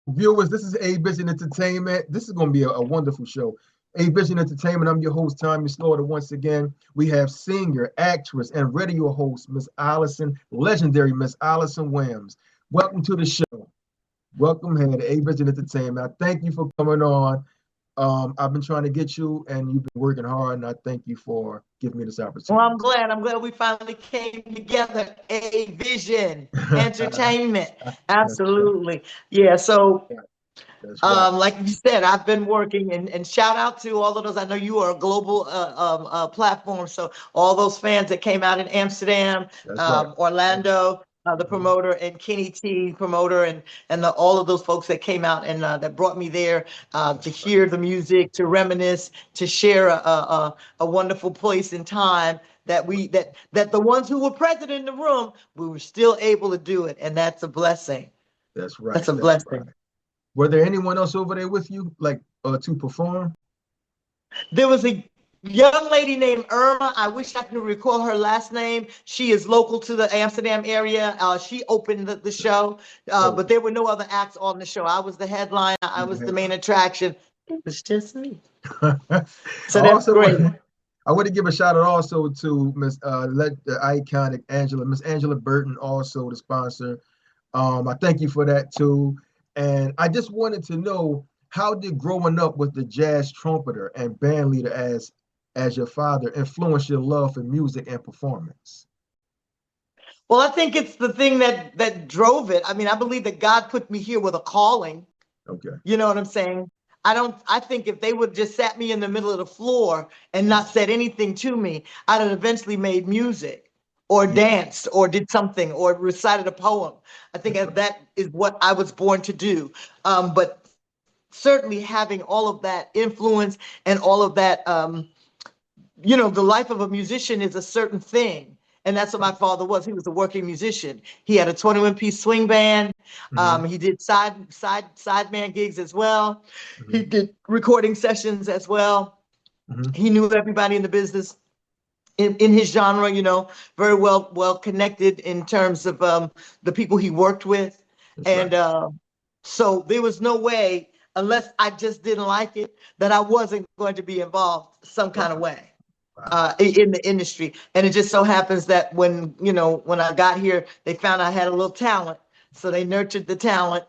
Viewers, this is A Vision Entertainment. This is going to be a wonderful show. A Vision Entertainment. I'm your host, Tommy Slaughter. Once again, we have singer, actress, and radio host, Miss Alyson, legendary Miss Alyson Williams. Welcome to the show. Welcome here to A Vision Entertainment. I thank you for coming on. I've been trying to get you, and you've been working hard, and I thank you for giving me this Well, opportunity. I'm glad we finally came together. A Vision Entertainment. That's right. Absolutely. Yeah. So, That's right. like you said, I've been working and shout out to all of those. I know you are a global platform. So all those fans that came out in Amsterdam, That's right. Orlando, the Mhm. promoter, and Kenny T promoter, and all of those folks that came out and that brought me there to That's right. hear the music, to reminisce, to share a wonderful place and time that the ones who were present in the room, we were still able to do it, and that's a blessing. That's right. That's a That's right. blessing. Were there anyone else over there with you, like to perform? There was a young lady named Irma. I wish I could recall her last name. She is local to the Amsterdam area. She opened the show, Oh, but there were no other acts on the show. I was the headliner. I you was the had main attraction. It was just me. I So that's also great. I want to give a shout out also to Miss the iconic Angela, Miss Angela Burton, also the sponsor. I thank you for that too. And I just wanted to know, how did growing up with the jazz trumpeter and bandleader as your father influence your love for music and performance? Well, I think it's the thing that drove it. I mean, I believe that God put me here with a calling. Okay. You know what I'm saying? I think if they would just sat me in the middle of the floor and not said anything to me, I'd have eventually made music or Yeah, danced or did something or recited a poem. I think that's right. that is what I was born to do. But certainly having all of that influence and all of that, the life of a musician is a certain thing. And that's what my Right. father was. He was a working musician. He had a 21-piece swing band. Hmm. He did sideman gigs as well. He Hmm. did recording sessions as well. Hmm. He knew everybody in the business in his genre, very well connected in terms of the people he worked with. That's right. And so there was no way, unless I just didn't like it, that I wasn't going to be involved some kind of Wow. way Wow. in the industry. And it just so happens that when I got here, they found I had a little talent. So they nurtured the talent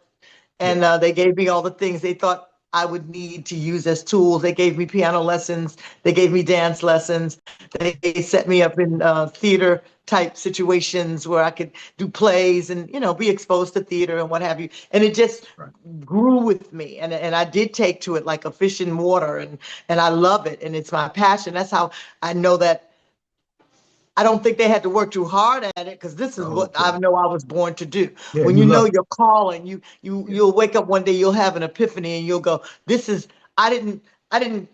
Yeah. and they gave me all the things they thought I would need to use as tools. They gave me piano lessons. They gave me dance lessons. They set me up in theater type situations where I could do plays and be exposed to theater and what have you. And it just Right. grew with me, and I did take to it like a fish in water, and I love it, and it's my passion. That's how I know that I don't think they had to work too hard at it, because this is what Okay. I know I was born to do. Yeah, When you you know love your calling, it. you'll wake up one day, you'll have an epiphany, and you'll go, "This is I didn't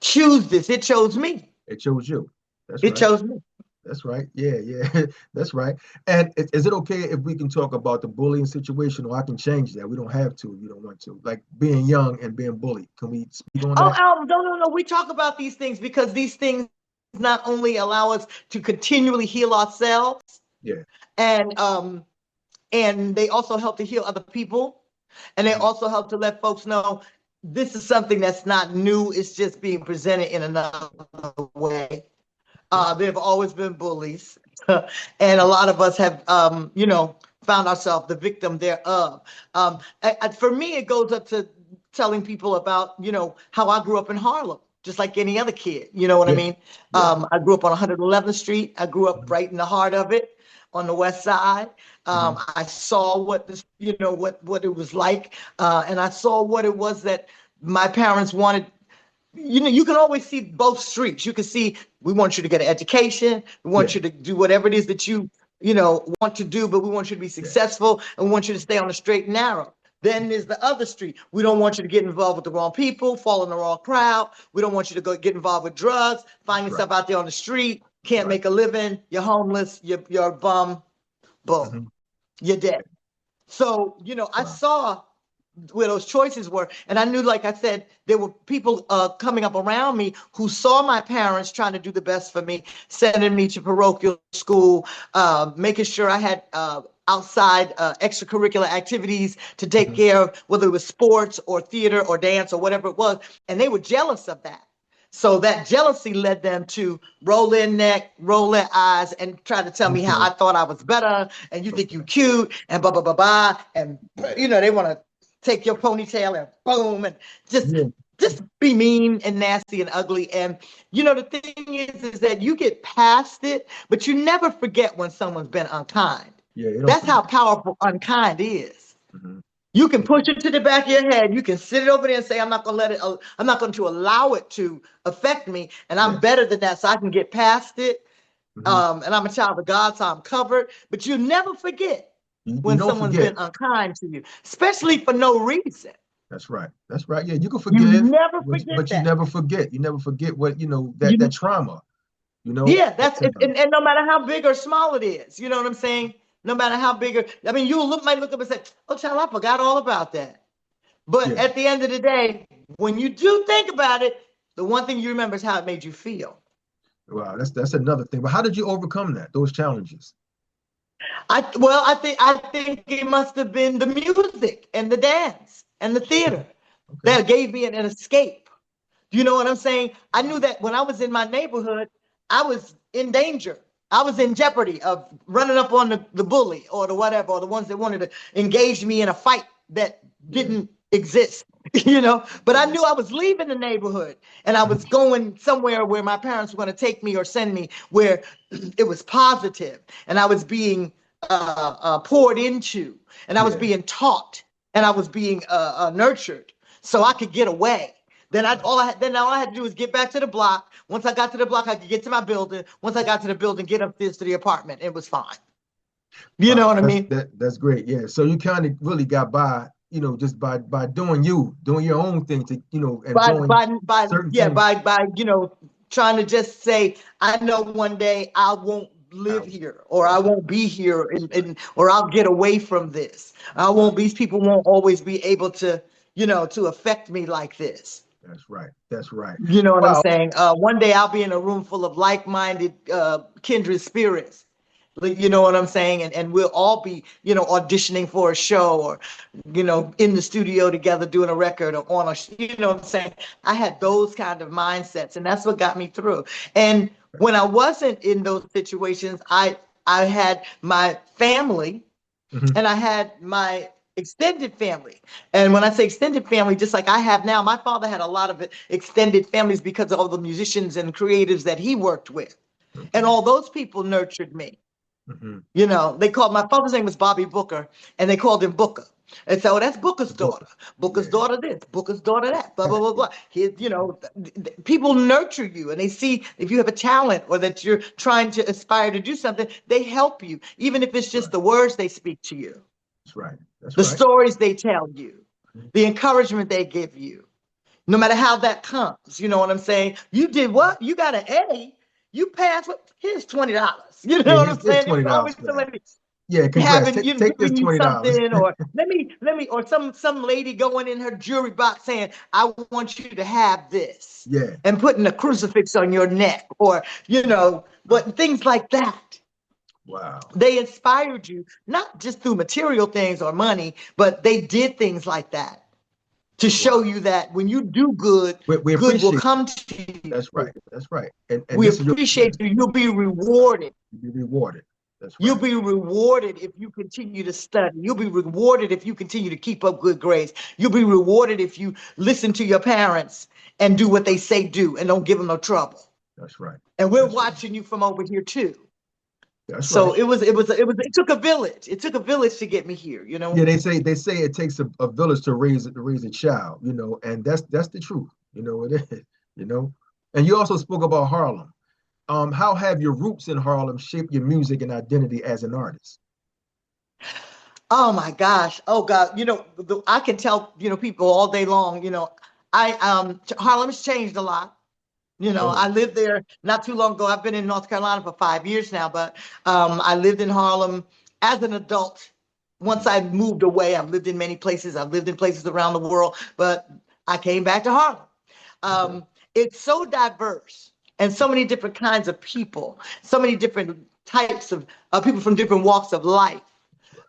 choose this. It chose me. It chose you. That's It right. chose me." That's right. Yeah, yeah. That's right. And is it okay if we can talk about the bullying situation, or I can change that? We don't have to if you don't want to. Like being young and being bullied. Can we speak on Oh, that? no. We talk about these things because these things not only allow us to continually heal ourselves, Yeah. and they also help to heal other people, and they Mhm. also help to let folks know this is something that's not new. It's just being presented in another way. Yeah. There have always been bullies, and a lot of us have, found ourselves the victim thereof. For me, it goes up to telling people about, how I grew up in Harlem, just like any other kid. You know what I Yeah. mean? Yeah. I grew up on 111th Street. I grew up Mhm. right in the heart of it, on the West Side. Mhm. I saw what this, what it was like, and I saw what it was that my parents wanted. You can always see both streets. You can see, we want you to get an education, we want Yeah. you to do whatever it is that you want to do, but we want you to be Yeah. successful, and we want you to stay on the straight and narrow. Then there's the other street. We don't want you to get involved with the wrong people, fall in the wrong crowd. We don't want you to go get involved with drugs, find That's right. yourself out there on the street, can't Right. make a living, you're homeless, you're a bum, boom, Hmm. you're dead. So, I Wow. saw where those choices were. And I knew, like I said, there were people coming up around me who saw my parents trying to do the best for me, sending me to parochial school, making sure I had outside extracurricular activities to take care of, whether it was sports or theater or dance or whatever it was. And they were jealous of that. So that jealousy led them to roll their neck, roll their eyes, and try to tell me how I thought I was better, and you think you cute, and blah, blah, blah, blah. And, you know, they want to take your ponytail and boom, and just be mean and nasty and ugly. And, you know, the thing is that you get past it, but you never forget when someone's been unkind. That's how powerful unkind is. You can push it to the back of your head. You can sit it over there and say, I'm not going to let it, I'm not going to allow it to affect me. And I'm better than that, so I can get past it. And I'm a child of God, so I'm covered. But you never forget when someone's been unkind to you, especially for no reason. That's right. That's right. Yeah, you can forgive, you never forget but that. You never forget. You never forget what, you know, that trauma, you know? Yeah, that's it. And no matter how big or small it is, you know what I'm saying? No matter how big I mean, might look up and say, oh, child, I forgot all about that. But at the end of the day, when you do think about it, the one thing you remember is how it made you feel. Wow, that's another thing. But how did you overcome those challenges? I think it must have been the music and the dance and the theater that gave me an escape. You know what I'm saying? I knew that when I was in my neighborhood, I was in danger. I was in jeopardy of running up on the bully or the whatever, or the ones that wanted to engage me in a fight that didn't exist, you know? But I knew I was leaving the neighborhood and I was going somewhere where my parents were going to take me or send me, where it was positive, and I was being poured into, and I was being taught, and I was being nurtured, so I could get away. Then all I had to do was get back to the block. Once I got to the block, I could get to my building. Once I got to the building, get upstairs to the apartment. It was fine. You know what I mean? That's great. Yeah. So you kind of really got by, you know, just by doing your own thing to, you know, and by you know, trying to just say, I know one day I won't live here, or I won't be here, or I'll get away from this. These people won't always be able to, you know, to affect me like this. That's right. That's right. You know what I'm saying? One day I'll be in a room full of like-minded, kindred spirits. You know what I'm saying? And we'll all be, you know, auditioning for a show, or, you know, in the studio together doing a record, or on you know what I'm saying? I had those kind of mindsets, and that's what got me through. And when I wasn't in those situations, I had my family, and I had my extended family. And when I say extended family, just like I have now, my father had a lot of extended families because of all the musicians and creatives that he worked with. And all those people nurtured me. You know, my father's name was Bobby Booker, and they called him Booker. And so that's Booker's daughter. Booker's daughter this, Booker's daughter that, blah, blah, blah, blah. You know, people nurture you, and they see if you have a talent or that you're trying to aspire to do something, they help you, even if it's just the words they speak to you. That's right. The stories they tell you, the encouragement they give you, no matter how that comes. You know what I'm saying? You did what? You got an A. You passed. Here's $20. You know what I'm saying? $20. Yeah, congrats. Take this $20. Or let me, or some lady going in her jewelry box saying, I want you to have this. Yeah. And putting a crucifix on your neck, or, you know, but things like that. Wow. They inspired you, not just through material things or money, but they did things like that to show you that when you do good, good will come to you. That's right. That's right. And we appreciate you. You'll be rewarded. You'll be rewarded. That's right. You'll be rewarded if you continue to study. You'll be rewarded if you continue to keep up good grades. You'll be rewarded if you listen to your parents and do what they say do, and don't give them no trouble. That's right. And we're watching you from over here too. So it took a village. It took a village to get me here, you know. Yeah, they say it takes a village to raise a child, you know, and that's the truth, you know. It is, you know. And you also spoke about Harlem. How have your roots in Harlem shaped your music and identity as an artist? Oh my gosh! Oh God! You know, I can tell, you know, people all day long. You know, Harlem's changed a lot. You know, I lived there not too long ago. I've been in North Carolina for 5 years now, but I lived in Harlem as an adult. Once I moved away, I've lived in many places. I've lived in places around the world, but I came back to Harlem. It's so diverse, and so many different kinds of people, so many different types of people from different walks of life.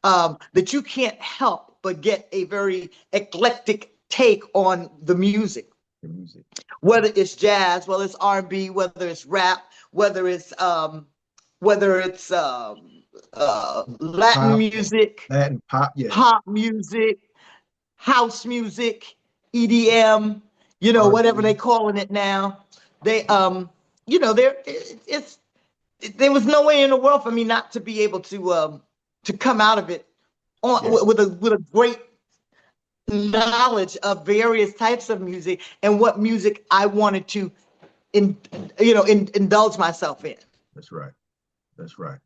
that you can't help but get a very eclectic take on the music. Whether it's jazz, whether it's R&B, whether it's rap, whether it's Latin music, Latin pop, pop music, house music, EDM, whatever they calling it now. They, there was no way in the world for me not to be able to come out of it with a great knowledge of various types of music and what music I wanted to, indulge myself in. That's right. That's right. Wow.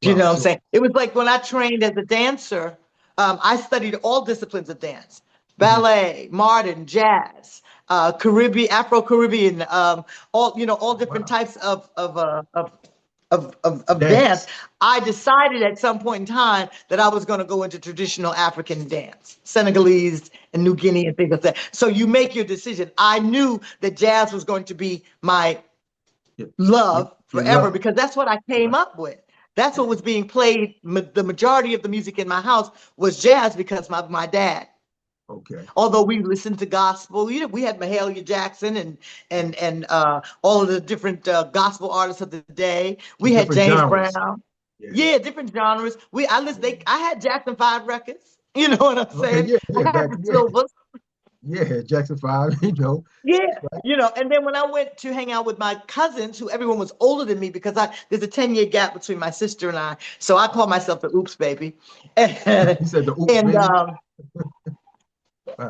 You know what I'm saying? It was like when I trained as a dancer, I studied all disciplines of dance: ballet, modern, jazz, Caribbean, Afro-Caribbean, all different types of dance. I decided at some point in time that I was going to go into traditional African dance, Senegalese and New Guinea and things like that. So you make your decision. I knew that jazz was going to be my love forever because that's what I came up with. That's what was being played. The majority of the music in my house was jazz because my dad. Okay. Although we listened to gospel, we had Mahalia Jackson and all of the different gospel artists of the day. We had James Brown. Yeah, different genres. I had Jackson 5 records. You know what I'm saying? I had the Silvers. Yeah, Jackson 5, Yeah, right. And then when I went to hang out with my cousins, who everyone was older than me, because there's a 10-year gap between my sister and I. So I call myself the Oops Baby. You said the Oops Baby? Wow.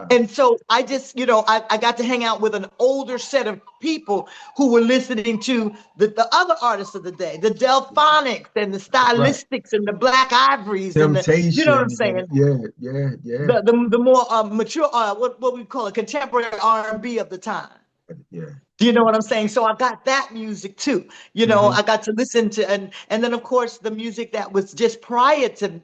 And so I just, I got to hang out with an older set of people who were listening to the other artists of the day, the Delphonics and the Stylistics and the Black Ivories. Temptation. And you know what I'm saying? Yeah. The more mature, what we call it, contemporary R&B of the time. Yeah. Do you know what I'm saying? So I got that music too. I got to listen to, and then of course the music that was just prior to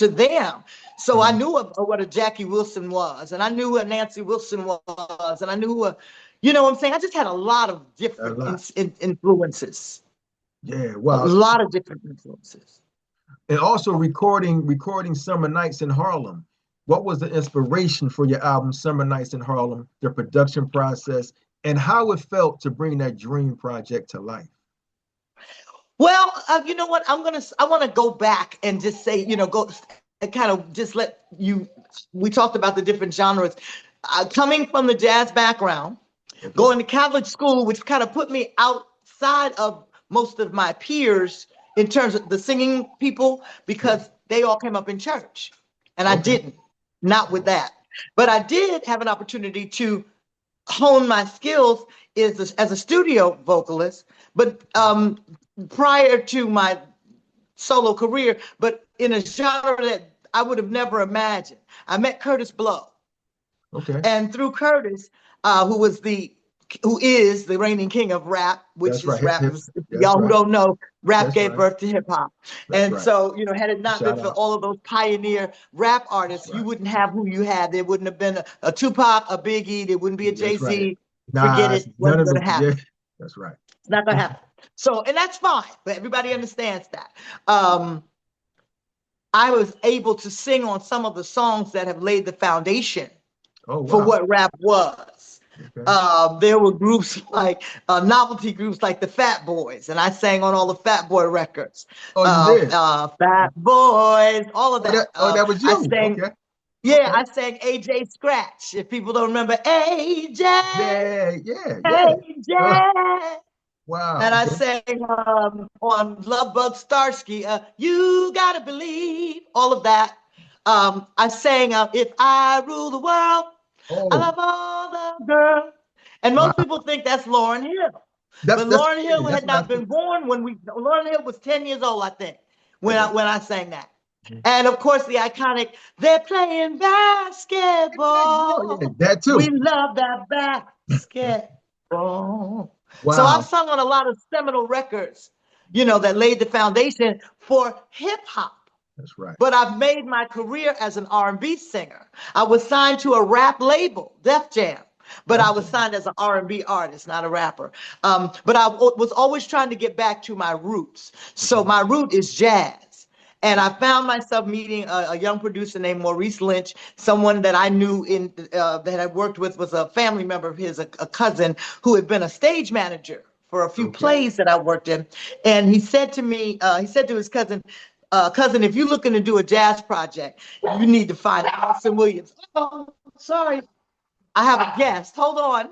them. So I knew what a Jackie Wilson was, and I knew who a Nancy Wilson was, and I knew what I'm saying? I just had a lot of different influences. Yeah, wow. A lot of different influences. And also recording Summer Nights in Harlem. What was the inspiration for your album, Summer Nights in Harlem, the production process, and how it felt to bring that dream project to life? Well, you know what? I want to go back and just say, go and kind of just we talked about the different genres. Coming from the jazz background, going to Catholic school, which kind of put me outside of most of my peers in terms of the singing people, because they all came up in church. And I didn't, not with that. But I did have an opportunity to hone my skills as a studio vocalist, but prior to my solo career, but in a genre that I would have never imagined. I met Kurtis Blow. Okay. And through Kurtis, who is the reigning king of rap, which is rap. Y'all who don't know, rap gave birth to hip hop. And so, had it not been for all of those pioneer rap artists, you wouldn't have who you had. There wouldn't have been a Tupac, a Biggie, there wouldn't be a Jay-Z. Forget it. Wasn't going to happen. Yeah, that's right. It's not going to happen. So, and that's fine, but everybody understands that. I was able to sing on some of the songs that have laid the foundation for what rap was. Okay. There were groups like novelty groups like the Fat Boys, and I sang on all the Fat Boy records. Oh, you did? Fat Boys, all of that. That was you. I sang, I sang AJ Scratch. If people don't remember AJ. Yeah. AJ. Wow. And I sang on Love Bug Starsky, You Gotta Believe, all of that. I sang If I Rule the World, I Love All the Girls. And most people think that's Lauryn Hill. But Lauryn Hill had not been born Lauryn Hill was 10 years old, I think, when I sang that. And of course, the iconic, they're playing basketball. That too. We love that basketball. Wow. So I've sung on a lot of seminal records, that laid the foundation for hip hop. That's right. But I've made my career as an R&B singer. I was signed to a rap label, Def Jam, but I was signed as an R&B artist, not a rapper. But I was always trying to get back to my roots. So my root is jazz. And I found myself meeting a young producer named Maurice Lynch, someone that I knew that I worked with was a family member of his, a cousin who had been a stage manager for a few plays that I worked in. And he said to me, he said to his cousin, cousin, if you're looking to do a jazz project, you need to find Alyson Williams. Oh, sorry. I have a guest. Hold on.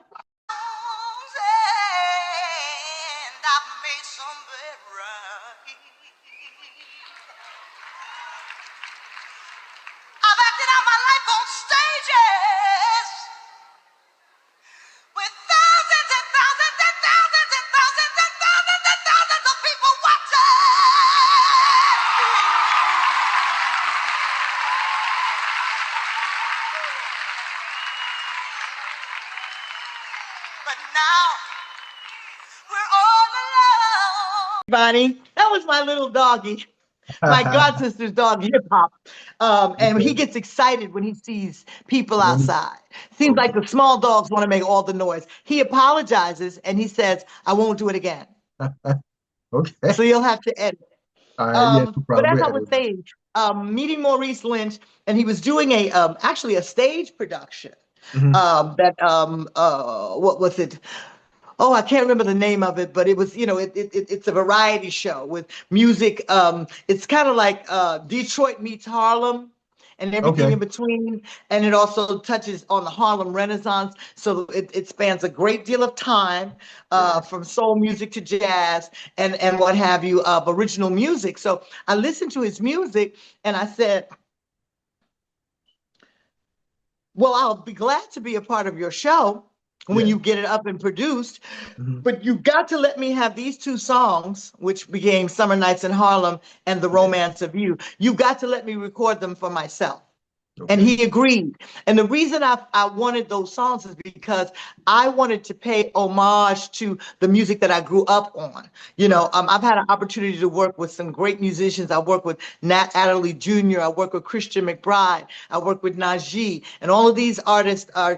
Bonnie, that was my little doggy, my god sister's dog, Hip Hop. And he gets excited when he sees people outside. Seems like the small dogs want to make all the noise. He apologizes and he says, I won't do it again. Okay. So you'll have to edit. But as I was saying, meeting Maurice Lynch, and he was doing actually a stage production. What was it? Oh, I can't remember the name of it, but it was, it's a variety show with music. It's kind of like Detroit meets Harlem and everything in between. And it also touches on the Harlem Renaissance. So it spans a great deal of time, from soul music to jazz and what have you, of original music. So I listened to his music and I said, well, I'll be glad to be a part of your show when you get it up and produced, but you got to let me have these two songs, which became Summer Nights in Harlem and The Romance of You. You got to let me record them for myself. And he agreed. And the reason I wanted those songs is because I wanted to pay homage to the music that I grew up on. I've had an opportunity to work with some great musicians. I work with Nat Adderley Jr. I work with Christian McBride. I work with Najee. And all of these artists are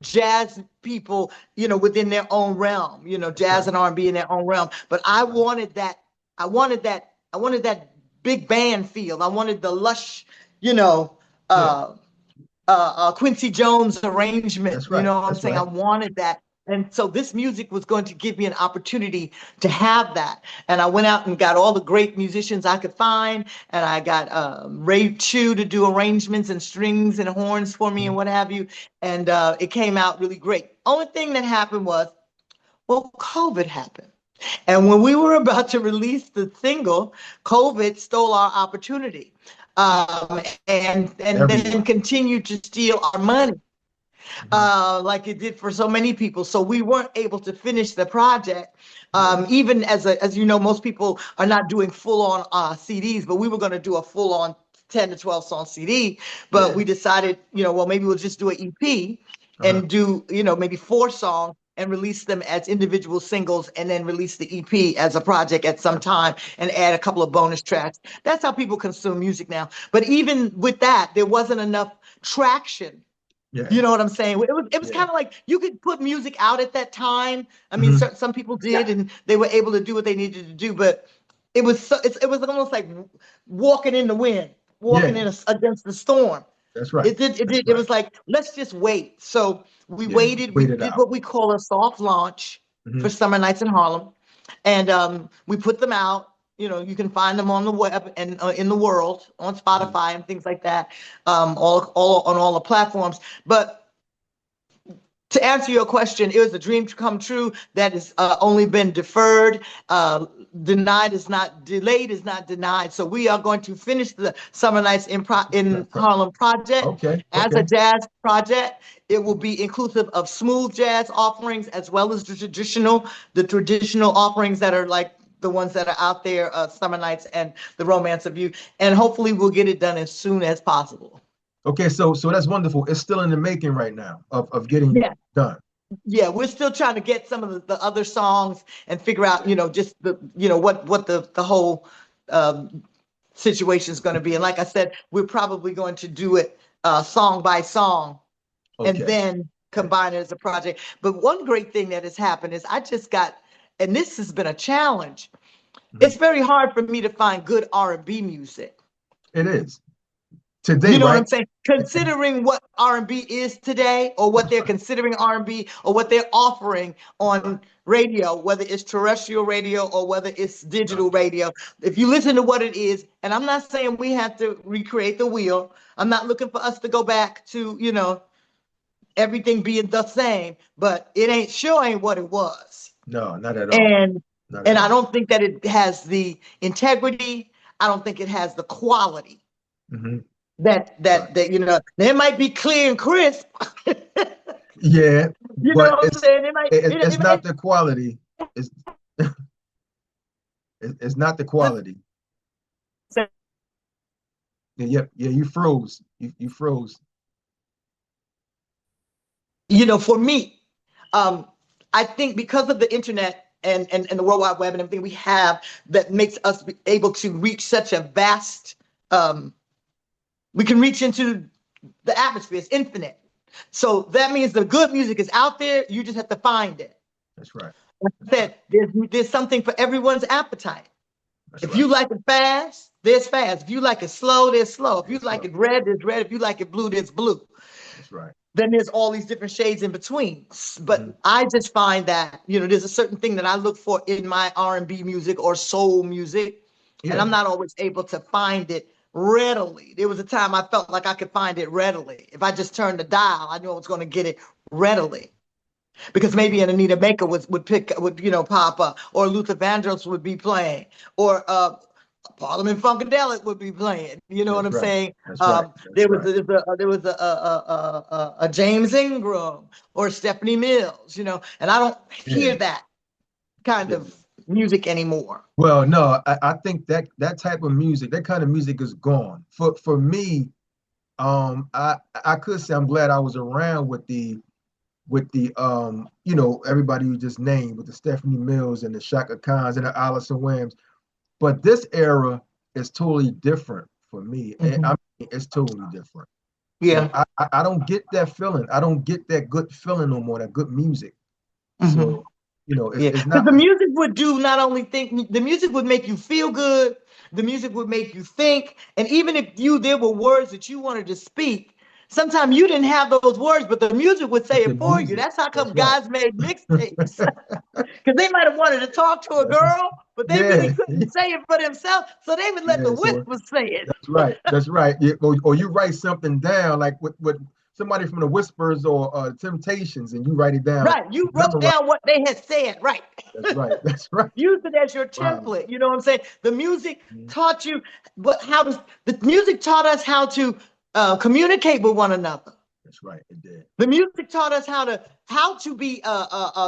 jazz people, within their own realm, jazz and R&B in their own realm. But I wanted that big band feel. I wanted the lush, Quincy Jones arrangement. You know what I'm saying? I wanted that. And so this music was going to give me an opportunity to have that. And I went out and got all the great musicians I could find. And I got Ray Chu to do arrangements and strings and horns for me and what have you. And it came out really great. Only thing that happened was, COVID happened. And when we were about to release the single, COVID stole our opportunity, and then continued to steal our money. Like it did for so many people. So we weren't able to finish the project. Even as you know, most people are not doing full on CDs, but we were going to do a full on 10 to 12 song CD. But we decided, maybe we'll just do an EP and do, maybe 4 songs and release them as individual singles and then release the EP as a project at some time and add a couple of bonus tracks. That's how people consume music now. But even with that, there wasn't enough traction. You know what I'm saying? It was kind of like you could put music out at that time. I mean, some people did, and they were able to do what they needed to do. But it was almost like walking in the wind, walking against the storm. That's right. It was like, let's just wait. So we waited. We did what we call a soft launch for Summer Nights in Harlem, and we put them out. You can find them on the web and in the world, on Spotify and things like that, all on all the platforms. But to answer your question, it was a dream to come true that has only been deferred. Delayed is not denied. So we are going to finish the Summer Nights in Harlem project as a jazz project. It will be inclusive of smooth jazz offerings as well as the traditional offerings that are like the ones that are out there, Summer Nights and The Romance of You. And hopefully we'll get it done as soon as possible. Okay, so that's wonderful. It's still in the making right now of getting done. Yeah, we're still trying to get some of the other songs and figure out, just what the whole situation is going to be. And like I said, we're probably going to do it song by song and then combine it as a project. But one great thing that has happened is I just got, and this has been a challenge. It's very hard for me to find good R&B music. It is today, You know what right? I'm saying? Considering what R&B is today, or what they're considering R&B, or what they're offering Right. on radio, whether it's terrestrial radio or whether it's Right. digital radio. If you listen to what it is, and I'm not saying we have to recreate the wheel. I'm not looking for us to go back to, everything being the same, but it ain't what it was. No, not at all. And Not at and I all. don't think that it has the integrity. I don't think it has the quality Hmm. that Right. it might be clear and crisp. Yeah, You know but what I'm saying? It might, it's it might not the quality. It's it's not the quality. say, Yeah, yeah, yeah. You froze. You froze. for me, um, I think because of the internet and the World Wide Web and everything we have that makes us be able to reach such a vast, um, we can reach into the atmosphere. It's infinite. So that means the good music is out there. You just have to find it. That's right. Like I That's right. said, there's something for everyone's appetite. That's If right. you like it fast, there's fast. If you like it slow, there's slow. If you That's like slow. it red, there's red. If you like it blue, there's blue. That's right. Then there's all these different shades in between. Hmm. But I just find that, there's a certain thing that I look for in my R&B music or soul music, and I'm Yeah, not always able to find it readily. There was a time I felt like I could find it readily. If I just turned the dial, I knew I was going to get it readily. Because maybe an Anita Baker would pop up, or Luther Vandross would be playing, or Parliament Funkadelic would be playing. You know what that's I'm right. saying? That's right. That's There was right. a James Ingram or Stephanie Mills, and I don't hear Yeah. that kind Yeah. of music anymore. Well, no, I think that type of music, that kind of music is gone. For me, I could say I'm glad I was around with the everybody you just named, with the Stephanie Mills and the Shaka Khans and the Alyson Williams. But this era is totally different for me. I Mhm. mean, it's totally different. Yeah. I don't get that feeling. I don't get that good feeling no more, that good music. Hmm. So, it's Yeah, it's because not. the music would do not only think, the music would make you feel good, the music would make you think, and even if there were words that you wanted to speak, sometimes you didn't have those words, but the music would say But the it for you. music, That's how that's come right. guys made mixtapes, because they might have wanted to talk to a girl, but they really Yeah, couldn't say it for themselves, so they would let the yeah. So whispers say it. that's right. That's right. Yeah, or you write something down, like with somebody from the Whispers or Temptations, and you write it down, Right, you wrote memorize. down what they had said, right? That's right. That's right. Use it as your Wow. template. You know what I'm saying? The music Mhm. taught you, but the music taught us how to communicate with one another. That's right. It did. The music taught us how to be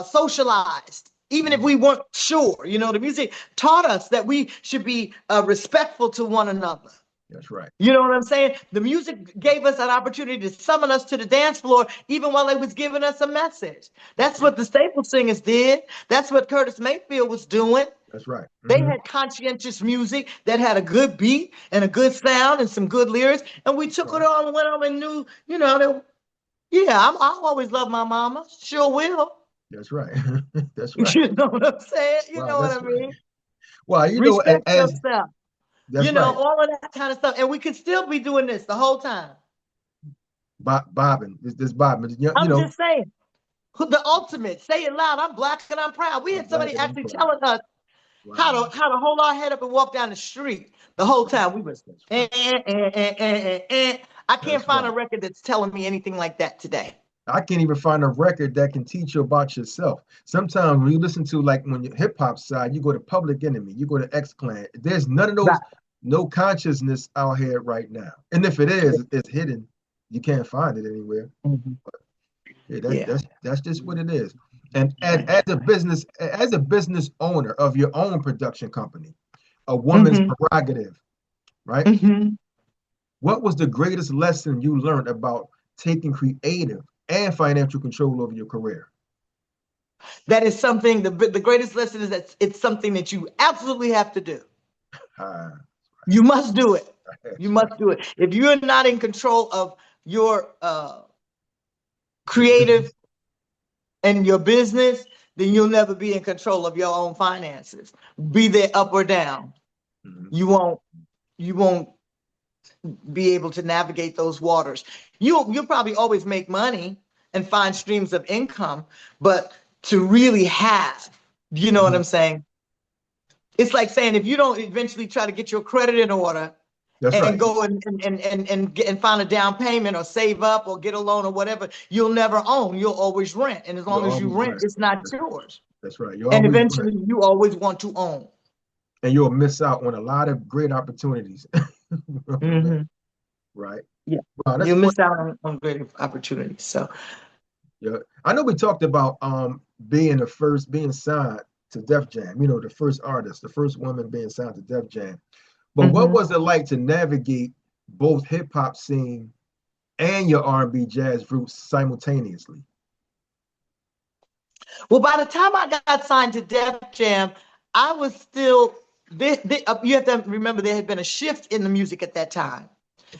socialized, even if Mhm. we weren't sure. The music taught us that we should be respectful to one another. That's right. You know what I'm saying? The music gave us an opportunity to summon us to the dance floor, even while it was giving us a message. That's That's right. what the Staple Singers did. That's what Curtis Mayfield was doing. That's right. They Hmm. had conscientious music that had a good beat and a good sound and some good lyrics, and we That's took it right. on and went on and knew, that, yeah, I'll always love my mama, sure will. That's right. That's right. You know what I'm saying? You Wow. know what That's I right. mean? Well, Respect as yourself, that's right. all of that kind of stuff, and we could still be doing this the whole time. Bobbing. This bobbing. I'm just saying, the ultimate. Say it loud. I'm black and I'm proud. We I'm had black somebody and I'm actually proud. telling us Wow. how to hold our head up and walk down the street. The That's whole right. time we was That's right. I can't That's find a right. record that's telling me anything like that today. I can't even find a record that can teach you about yourself. Sometimes when you listen to, like, when you're hip hop side, you go to Public Enemy, you go to X Clan. There's none of Right. those, no consciousness out here right now. And if it is, it's hidden. You can't find it anywhere. Mhm. Yeah, Yeah. that's just what it is. And as a business owner of your own production company, a woman's Hmm. prerogative, right? Hmm. What was the greatest lesson you learned about taking creative and financial control over your career? That is something. The greatest lesson is that it's something that you absolutely have to do. Ah, You must do it. You that's right. must do it. If you're not in control of your Your creative business. and your business, then you'll never be in control of your own finances. Be they up or down. Mhm. You won't. You won't be able to navigate those waters. You'll probably always make money and find streams of income, but to really have, you know what I'm saying? It's like saying if you don't eventually try to get your credit in order, That's and right. go and find a down payment or save up or get a loan or whatever, you'll never own. You'll always rent. And as long as you rent, it's not yours. That's right. You And always eventually rent. you always want to own. And you'll miss out on a lot of great opportunities. Right. Yeah. Wow, that's You'll miss out on great opportunities. So yeah. I know we talked about being signed to Def Jam, you know, the first artist, the first woman being signed to Def Jam. But what was it like to navigate both hip hop scene and your R&B jazz roots simultaneously? Well, by the time I got signed to Def Jam, I was still, you have to remember there had been a shift in the music at that time.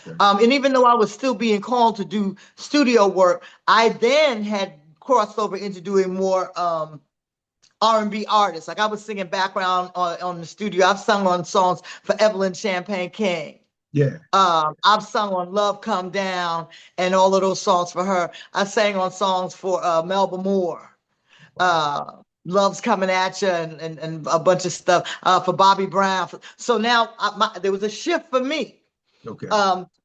Okay. And even though I was still being called to do studio work, I then had crossed over into doing more R&B artists. Like I was singing background on the studio. I've sung on songs for Evelyn, Champagne King. Yeah. I've sung on Love Come Down and all of those songs for her. I sang on songs for Melba Moore. Love's Coming At You and a bunch of stuff for Bobby Brown. So now there was a shift for me. Okay.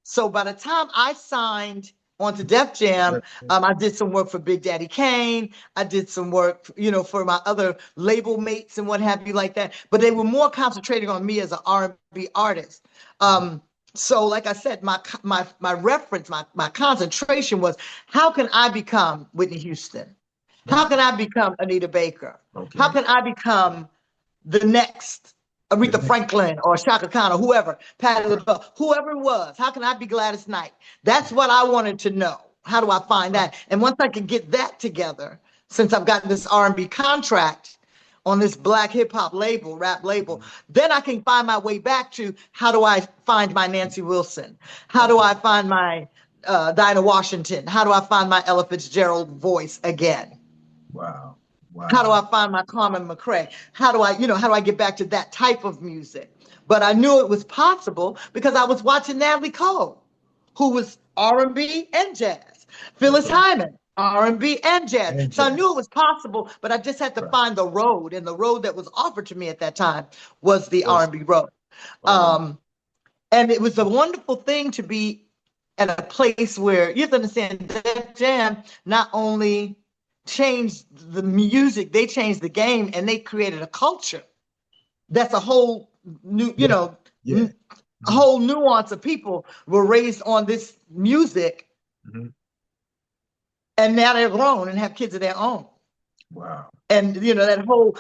So by the time I signed onto Def Jam, I did some work for Big Daddy Kane. I did some work, you know, for my other label mates and what have you like that. But they were more concentrating on me as an R&B artist. So like I said, my reference, my concentration was, how can I become Whitney Houston? How can I become Anita Baker? Okay. How can I become the next Aretha Franklin or Shaka Khan or whoever, Patti LaBelle, whoever it was? How can I be Gladys Knight? That's what I wanted to know. How do I find that? And once I could get that together, since I've gotten this R&B contract on this Black hip hop label, rap label, then I can find my way back to how do I find my Nancy Wilson? How do I find my Dinah Washington? How do I find my Ella Fitzgerald voice again? Wow. Wow. How do I find my Carmen McRae? How do I get back to that type of music? But I knew it was possible because I was watching Natalie Cole, who was R&B and jazz. Phyllis Hyman, R&B and jazz. So I knew it was possible, but I just had to find the road. And the road that was offered to me at that time was the R&B road. And it was a wonderful thing to be at a place where you have to understand Def Jam not only changed the music, they changed the game, and they created a culture that's a whole new, a whole nuance of people were raised on this music, and now they're grown and have kids of their own. Wow. And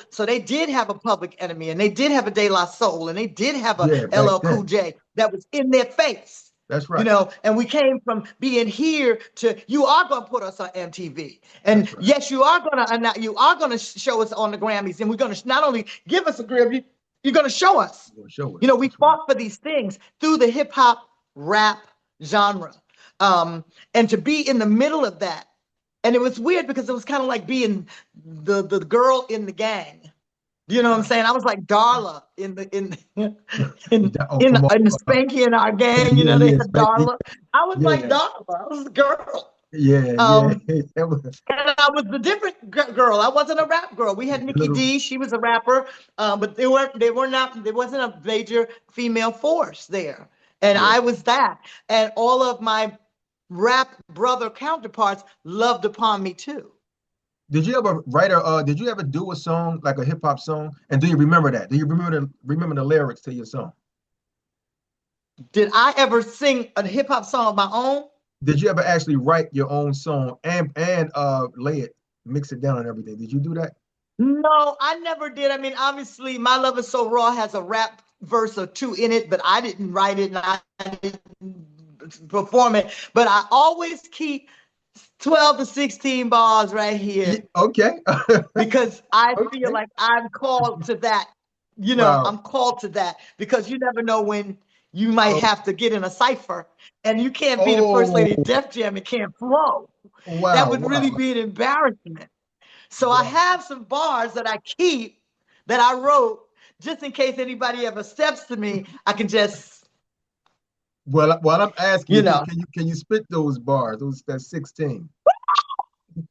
so they did have a Public Enemy, and they did have a De La Soul, and they did have a LL Cool J that was in their face. That's right. And we came from being here to, you are going to put us on MTV. And yes, you are going to show us on the Grammys. And we're going to not only give us a Grammy, you're going to show us. We fought for these things through the hip hop rap genre. And to be in the middle of that. And it was weird because it was kind of like being the girl in the gang. You know what I'm saying? I was like Darla in the Spanky in our gang. They had Darla. I was like Darla. I was a girl. And I was the different girl. I wasn't a rap girl. We had Nikki Dee. She was a rapper, but there wasn't a major female force there. And I was that. And all of my rap brother counterparts loved upon me too. Did you ever did you ever do a song, like a hip hop song? And do you remember that? Do you remember the lyrics to your song? Did I ever sing a hip hop song of my own? Did you ever actually write your own song and lay it, mix it down and everything? Did you do that? No, I never did. I mean, obviously, My Love Is So Raw has a rap verse or two in it, but I didn't write it and I didn't perform it. But I always keep 12 to 16 bars right here. Okay. Because I feel like I'm called to that. I'm called to that because you never know when you might have to get in a cipher and you can't be the first lady of Def Jam and can't flow. That would really be an embarrassment. So I have some bars that I keep that I wrote just in case anybody ever steps to me. I can just Well, while I'm asking You you, know. can you spit those bars? That's 16.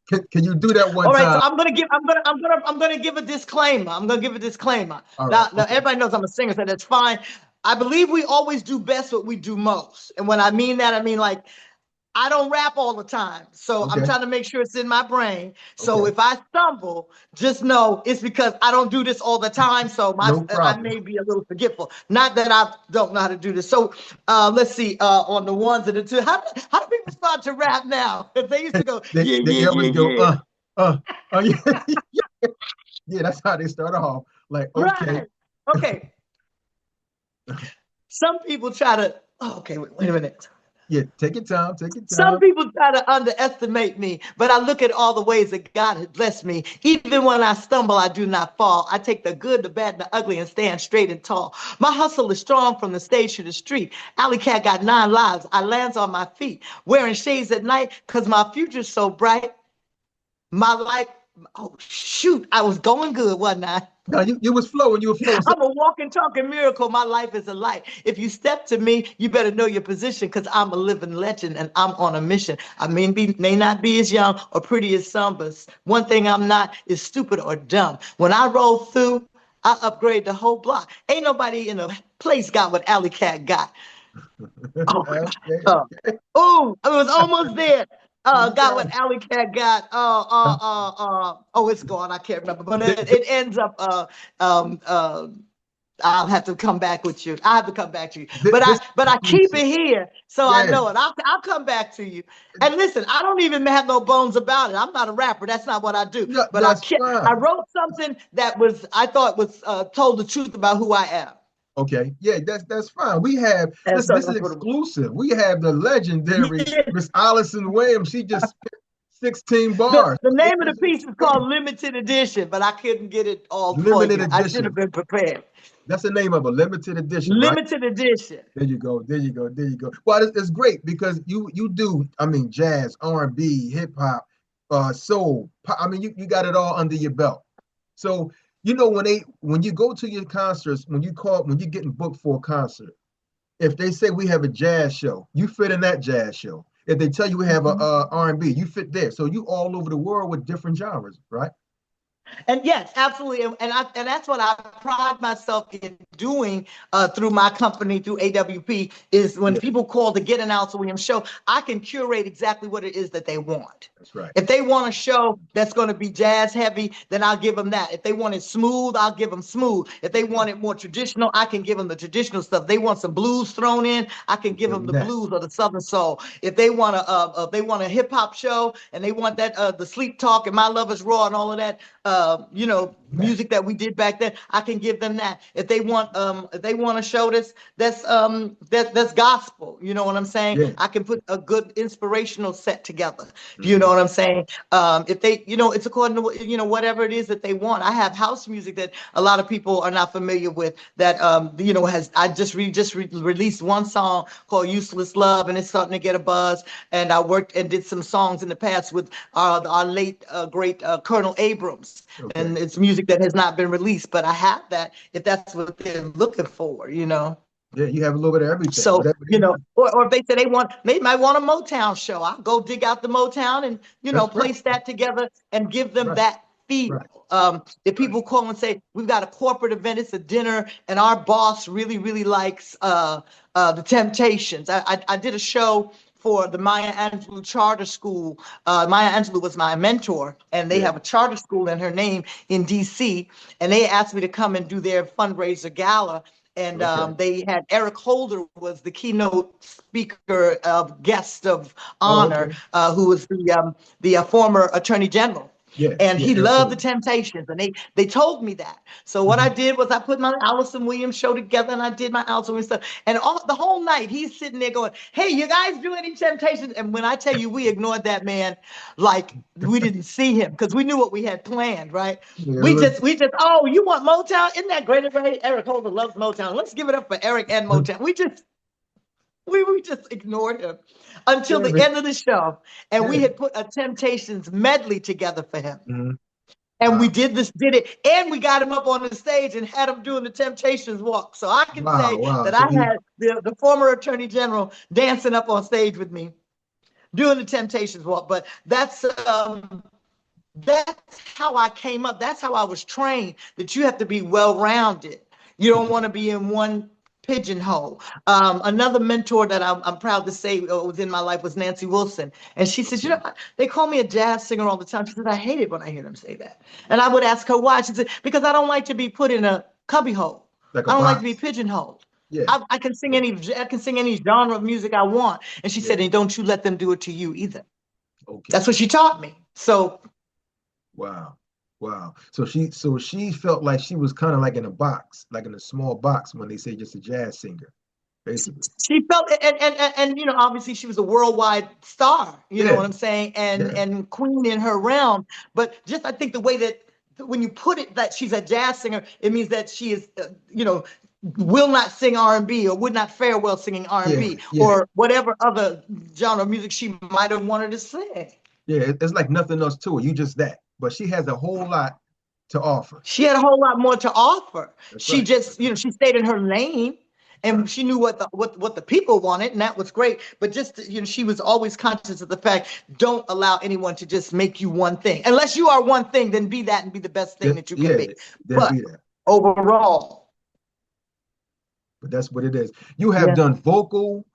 Can you do that one All right, so time? I'm gonna give a disclaimer. I'm gonna give a disclaimer. All right. Now Okay. everybody knows I'm a singer, so that's fine. I believe we always do best what we do most. And when I mean that, I mean like I don't rap all the time. So I'm Okay. trying to make sure it's in my brain. So Okay. if I stumble, just know it's because I don't do this all the time. So No I problem. may be a little forgetful. Not that I don't know how to do this. So let's see, on the ones and the two, how do people start to rap now? Because they used to go, yeah, They yeah, always yeah, go, yeah. yeah. Yeah, that's how they start off. Like, okay. Right. Okay. Some people try to, oh, okay, wait a minute. Yeah, take your time, take your Some time. people try to underestimate me, but I look at all the ways that God has blessed me. Even when I stumble, I do not fall. I take the good, the bad, and the ugly and stand straight and tall. My hustle is strong from the stage to the street. Alley Cat got 9 lives. I lands on my feet, wearing shades at night because my future's so bright. My life, oh shoot, I was going good, wasn't I? No, you was flowing, you were flowing. So I'm a walking, talking miracle. My life is a light. If you step to me, you better know your position because I'm a living legend and I'm on a mission. I may not be as young or pretty as some, but one thing I'm not is stupid or dumb. When I roll through, I upgrade the whole block. Ain't nobody in the place got what Alley Cat got. Oh, okay, uh, okay. oh, I was almost there. You Got got what Alley Cat got. Oh, it's gone. I can't remember, but it ends up. Um, uh, I'll have to come back with you. I have to come back to you, but this I keep exclusive. it here, so I Yeah, know it. I'll come back to you. And listen, I don't even have no bones about it. I'm not a rapper. That's not what I do. no, But that's I fine. wrote something that I thought was told the truth about who I am. Okay, yeah, that's fine. We have And this. so This is that's what it was. exclusive. We have the legendary Yeah. Miss Alyson Williams. She just spit 16 The, bars. the It name of the is piece is called Limited Edition, but I couldn't get it all for limited you. I should have edition. been prepared. That's the name of a limited edition, right? Limited Edition. There you go. There you go. There you go. Well, it's great because you do. I mean, jazz, R&B, hip hop, soul. I mean, you got it all under your belt. So when you go to your concerts, when you're getting booked for a concert, if they say we have a jazz show, you fit in that jazz show. If they tell you we have a Mhm. R&B, you fit there. So you all over the world with different genres, right? And yes, absolutely, and that's what I pride myself in doing through my company, through AWP, is when Yeah, people call to get an Alyson Williams show, I can curate exactly what it is that they want. that's right. If they want a show that's going to be jazz heavy, then I'll give them that. If they want it smooth, I'll give them smooth. If they want it more traditional, I can give them the traditional stuff. They want some blues thrown in, I can give them the That. blues or the southern soul. If they want a hip hop show and they want that the sleep talk and my love is raw and all of that, That. music that we did back then, I can give them that. If they want a show that's gospel, you know what I'm saying? Yeah. I can put a good inspirational set together. You know Mhm. what I'm saying? If they, it's according to whatever it is that they want. I have house music that a lot of people are not familiar with. That has I just released one song called "Useless Love," and it's starting to get a buzz. And I worked and did some songs in the past with our late great Colonel Abrams, Okay. and it's music that has not been released. But I have that if that's what they're looking for. Yeah, you have a little bit of everything, So, whatever they need. or if they say they might want a Motown show, I'll go dig out the Motown and, That's right. place that together and give them Right. that feel. Right. If Right. people call and say, we've got a corporate event, it's a dinner, and our boss really, really likes the Temptations. I did a show for the Maya Angelou Charter School. Maya Angelou was my mentor, and they Yeah. have a charter school in her name in DC. And they asked me to come and do their fundraiser gala. And Okay. they had Eric Holder was the keynote speaker of guest of Oh, honor, okay. who was the former attorney general. Yeah. And Yeah. he Eric loved the Holder. Temptations, and they told me that. So what I Mhm. did was I put my Alyson Williams show together, and I did my Alyson Williams stuff. And the whole night he's sitting there going, "Hey, you guys do any Temptations?" And when I tell you, we ignored that man like we didn't see him because we knew what we had planned, right? Yeah. Oh, you want Motown? Isn't that great? Right? Eric Holder loves Motown. Let's give it up for Eric and Motown. We just ignored him until Yeah. the end of the show, and we Yeah. had put a Temptations medley together for him. Mhm. And we Wow. did it, and we got him up on the stage and had him doing the Temptations walk. So I can Wow. say Wow. that So I he, had the former Attorney General dancing up on stage with me doing the Temptations walk. But that's how I came up. That's how I was trained, that you have to be well-rounded. You don't want to be in one pigeonhole. Another mentor that I'm proud to say was in my life was Nancy Wilson. And she says, they call me a jazz singer all the time. She said, I hate it when I hear them say that. And I would ask her why. She said, because I don't like to be put in a cubbyhole. like a I don't like to be box. pigeonholed. Yeah. I can sing any genre of music I want. And she Yeah. said, and don't you let them do it to you either. Okay. That's what she taught me. So Wow. Wow. So she felt like she was kind of like in a box, like in a small box when they say just a jazz singer, basically. she felt, and obviously she was a worldwide star, you know Yeah. what I'm saying, and Yeah. and queen in her realm. But just I think the way that when you put it that she's a jazz singer, it means that she is, will not sing R&B, or would not fare well singing Yeah. R&B, Yeah. or whatever other genre of music she might have wanted to sing. Yeah. It's like nothing else to it. You just that. But she has a whole lot to offer. She had a whole lot more to offer. That's She right. just, That's right. she stayed in her lane, Right. and she knew what the people wanted, and that was great. But just, she was always conscious of the fact, don't allow anyone to just make you one thing. Unless you are one thing, then be that and be the best thing that you can Yeah. be. Then But be that. overall, But that's what it is. You have yeah. done vocal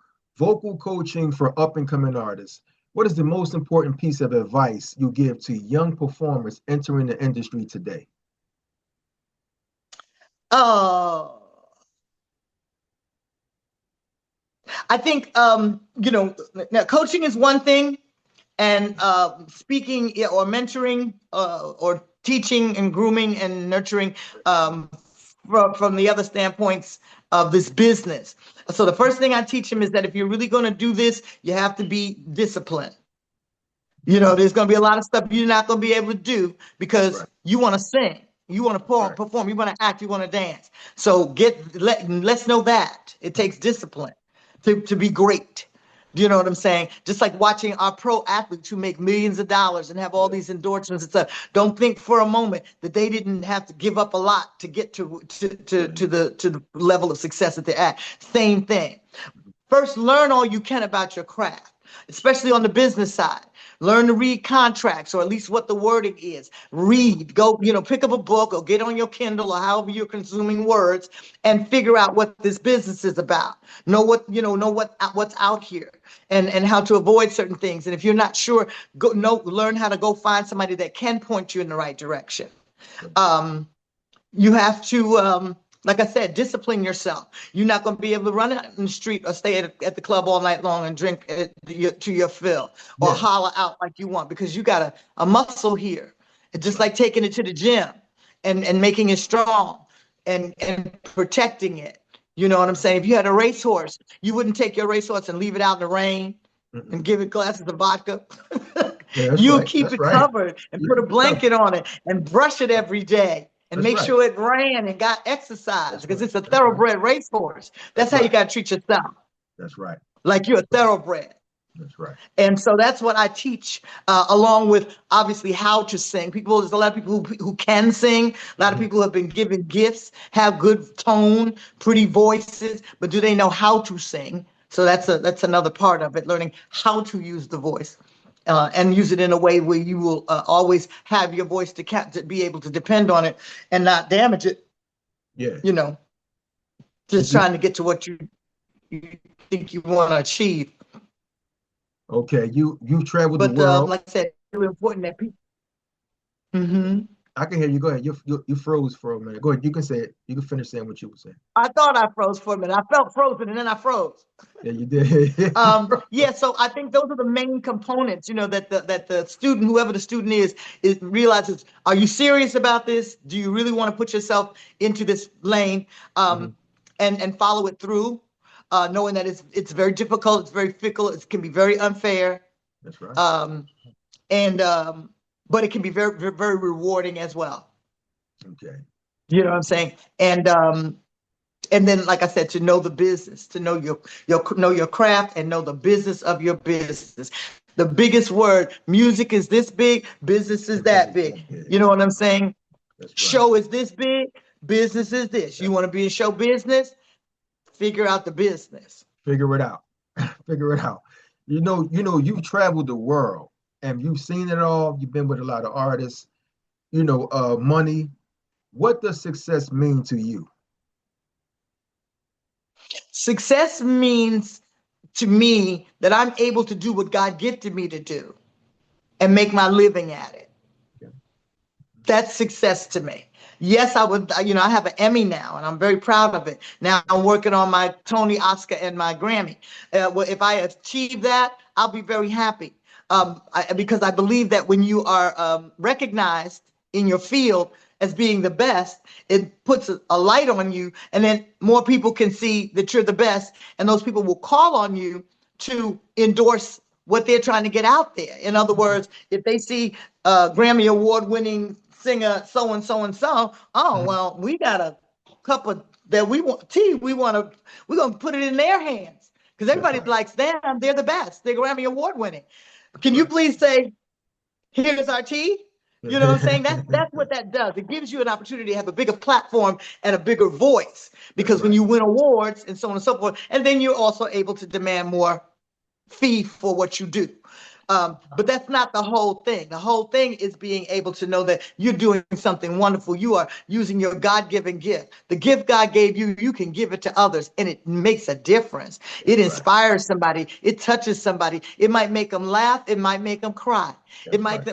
coaching for up and coming artists. What is the most important piece of advice you give to young performers entering the industry today? Uh, I think, now coaching is one thing, and speaking, or mentoring, or teaching and grooming and nurturing, from the other standpoints of this business. So the first thing I teach them is that if you're really going to do this, you have to be disciplined. There's going to be a lot of stuff you're not going to be able to do because Right. you want to sing, you want to Right. perform, you want to act, you want to dance. So let's know that it takes discipline to be great. Do you know what I'm saying? Just like watching our pro athletes who make millions of dollars and have all Yeah. these endorsements and stuff. Don't think for a moment that they didn't have to give up a lot to get to the level of success that they're at. Same thing. First, learn all you can about your craft, especially on the business side. Learn to read contracts, or at least what the wording is. Read, go, pick up a book or get on your Kindle or however you're consuming words, and figure out what this business is about. Know what's out here, and how to avoid certain things. And if you're not sure, learn how to go find somebody that can point you in the right direction. Um, you have to, like I said, discipline yourself. You're not going to be able to run out in the street or stay at the club all night long and drink to your fill, or Yeah. holler out like you want, because you got a muscle here. It's just like taking it to the gym and making it strong, and protecting it. You know what I'm saying? If you had a racehorse, you wouldn't take your racehorse and leave it out in the rain and Mm-mm. give it glasses of vodka. Yeah, that's You'll right. keep That's it right. covered and You put a keep it covered. blanket on it and brush it every day and That's make right. sure it ran and got exercise, That's because right. it's a That's right. thoroughbred racehorse. That's That's how you right. got to treat yourself, That's right. like you're a thoroughbred. That's right. And so that's what I teach, along with obviously how to sing. There's a lot of people who can sing. A lot of Mhm. people who have been given gifts, have good tone, pretty voices, but do they know how to sing? So that's another part of it, learning how to use the voice, and use it in a way where you will always have your voice to be able to depend on it and not damage it. Yeah. You know, And just do trying to get to what you think you want to achieve. okay. You've traveled the But world. like I said, it's really important that people. Mhm. I can hear you. Go ahead. You froze for a minute. Go ahead. You can say it. You can finish saying what you were saying. I thought I froze for a minute. I felt frozen and then I froze. Yeah, you did. You Yeah, so I think those are the main components, that the student, whoever the student is realizes, are you serious about this? Do you really want to put yourself into this lane, Mhm. and follow it through, knowing that it's very difficult, it's very fickle, it can be very unfair, That's right. um, and but it can be very, very, very rewarding as well. Okay. You know what I'm saying? And then, like I said, to know the business, to know your craft and know the business of your business. The biggest word. Music is this big, business is that big. You know what I'm saying? That's right. Show is this big, business is this. You want to be in show business? Figure out the business. Figure it out. Figure it out. You've traveled the world and you've seen it all. You've been with a lot of artists, money. What does success mean to you? Success means to me that I'm able to do what God gifted me to do and make my living at it. Okay. That's success to me. Yes, I would, I have an Emmy now and I'm very proud of it. Now I'm working on my Tony, Oscar, and my Grammy. Well, if I achieve that, I'll be very happy. Because I believe that when you are recognized in your field as being the best, it puts a light on you, and then more people can see that you're the best, and those people will call on you to endorse what they're trying to get out there. In other words, if they see Grammy award-winning singer so and so and so, well, we got a couple that we want tea. We're gonna put it in their hands because everybody likes them. They're the best. They're Grammy award-winning. Can you please say, here's our tea? You know what I'm saying? That's what that does. It gives you an opportunity to have a bigger platform and a bigger voice, because when you win awards and so on and so forth, and then you're also able to demand more fee for what you do. But that's not the whole thing. The whole thing is being able to know that you're doing something wonderful. You are using your God-given gift. The gift God gave you, you can give it to others, and it makes a difference. It inspires somebody. It touches somebody. It might make them laugh. It might make them cry. It might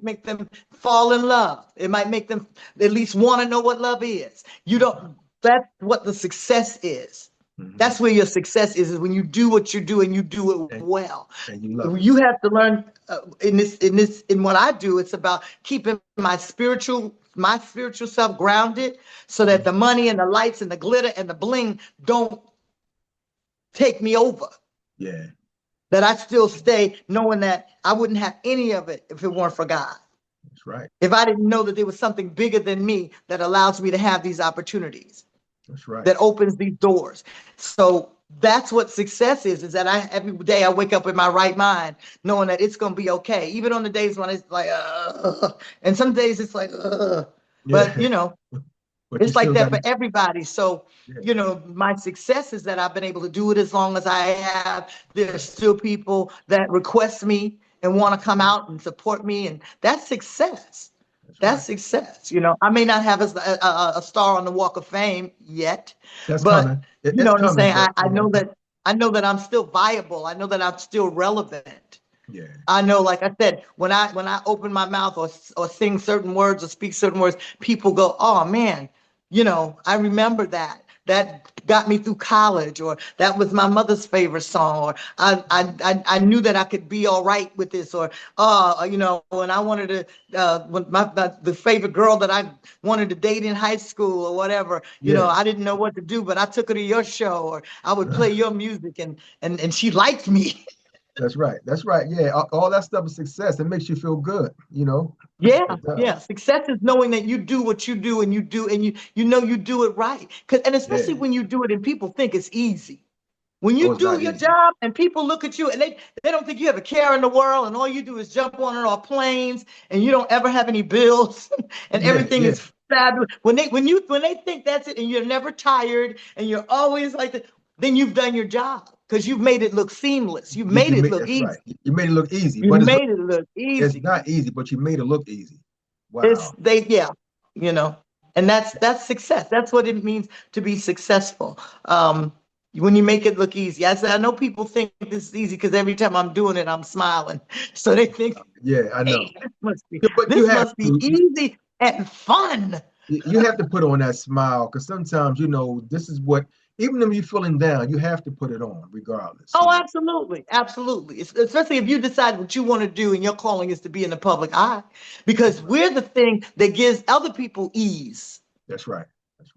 make them fall in love. It might make them at least want to know what love is. That's what the success is. That's where your success is when you do what you do and you do it well. And you have to learn in what I do. It's about keeping my spiritual self grounded, so that the money and the lights and the glitter and the bling don't take me over. Yeah. That I still stay knowing that I wouldn't have any of it if it weren't for God. That's right. If I didn't know that there was something bigger than me that allows me to have these opportunities. That's right. That opens these doors. So that's what success is that every day I wake up in my right mind, knowing that it's going to be okay. Even on the days when it's like, and some days it's like, but it's like that for everybody. So, my success is that I've been able to do it as long as I have. There's still people that request me and want to come out and support me. And that's success. That's success. I may not have a star on the Walk of Fame yet, but you know what I'm saying? I know that I'm still viable. I know that I'm still relevant. Yeah. I know, like I said, when I open my mouth or sing certain words or speak certain words, people go, oh man, I remember that. That got me through college, or that was my mother's favorite song, or I knew that I could be all right with this, or when I wanted to when the favorite girl that I wanted to date in high school or whatever, I didn't know what to do, but I took her to your show, or I would play your music, and she liked me. That's right. Yeah, all that stuff is success. It makes you feel good, Yeah. Success is knowing that you do what you do, and you do it right. And especially when you do it and people think it's easy. When you do your job and people look at you and they don't think you have a care in the world, and all you do is jump on and off planes, and you don't ever have any bills and everything is fabulous. When they think that's it, and you're never tired and you're always like that, then you've done your job. Because you've made it look seamless. You made it look easy. Right. You made it look easy. You made it look easy. It's not easy, but you made it look easy. Wow. And that's success. That's what it means to be successful. When you make it look easy. I know people think this is easy because every time I'm doing it, I'm smiling. So they think, yeah, I know. Hey, this must be easy and fun. You have to put on that smile, because sometimes, this is what, even if you're feeling down, you have to put it on regardless. Oh, absolutely. Absolutely. Especially if you decide what you want to do and your calling is to be in the public eye, because we're the thing that gives other people ease. That's right.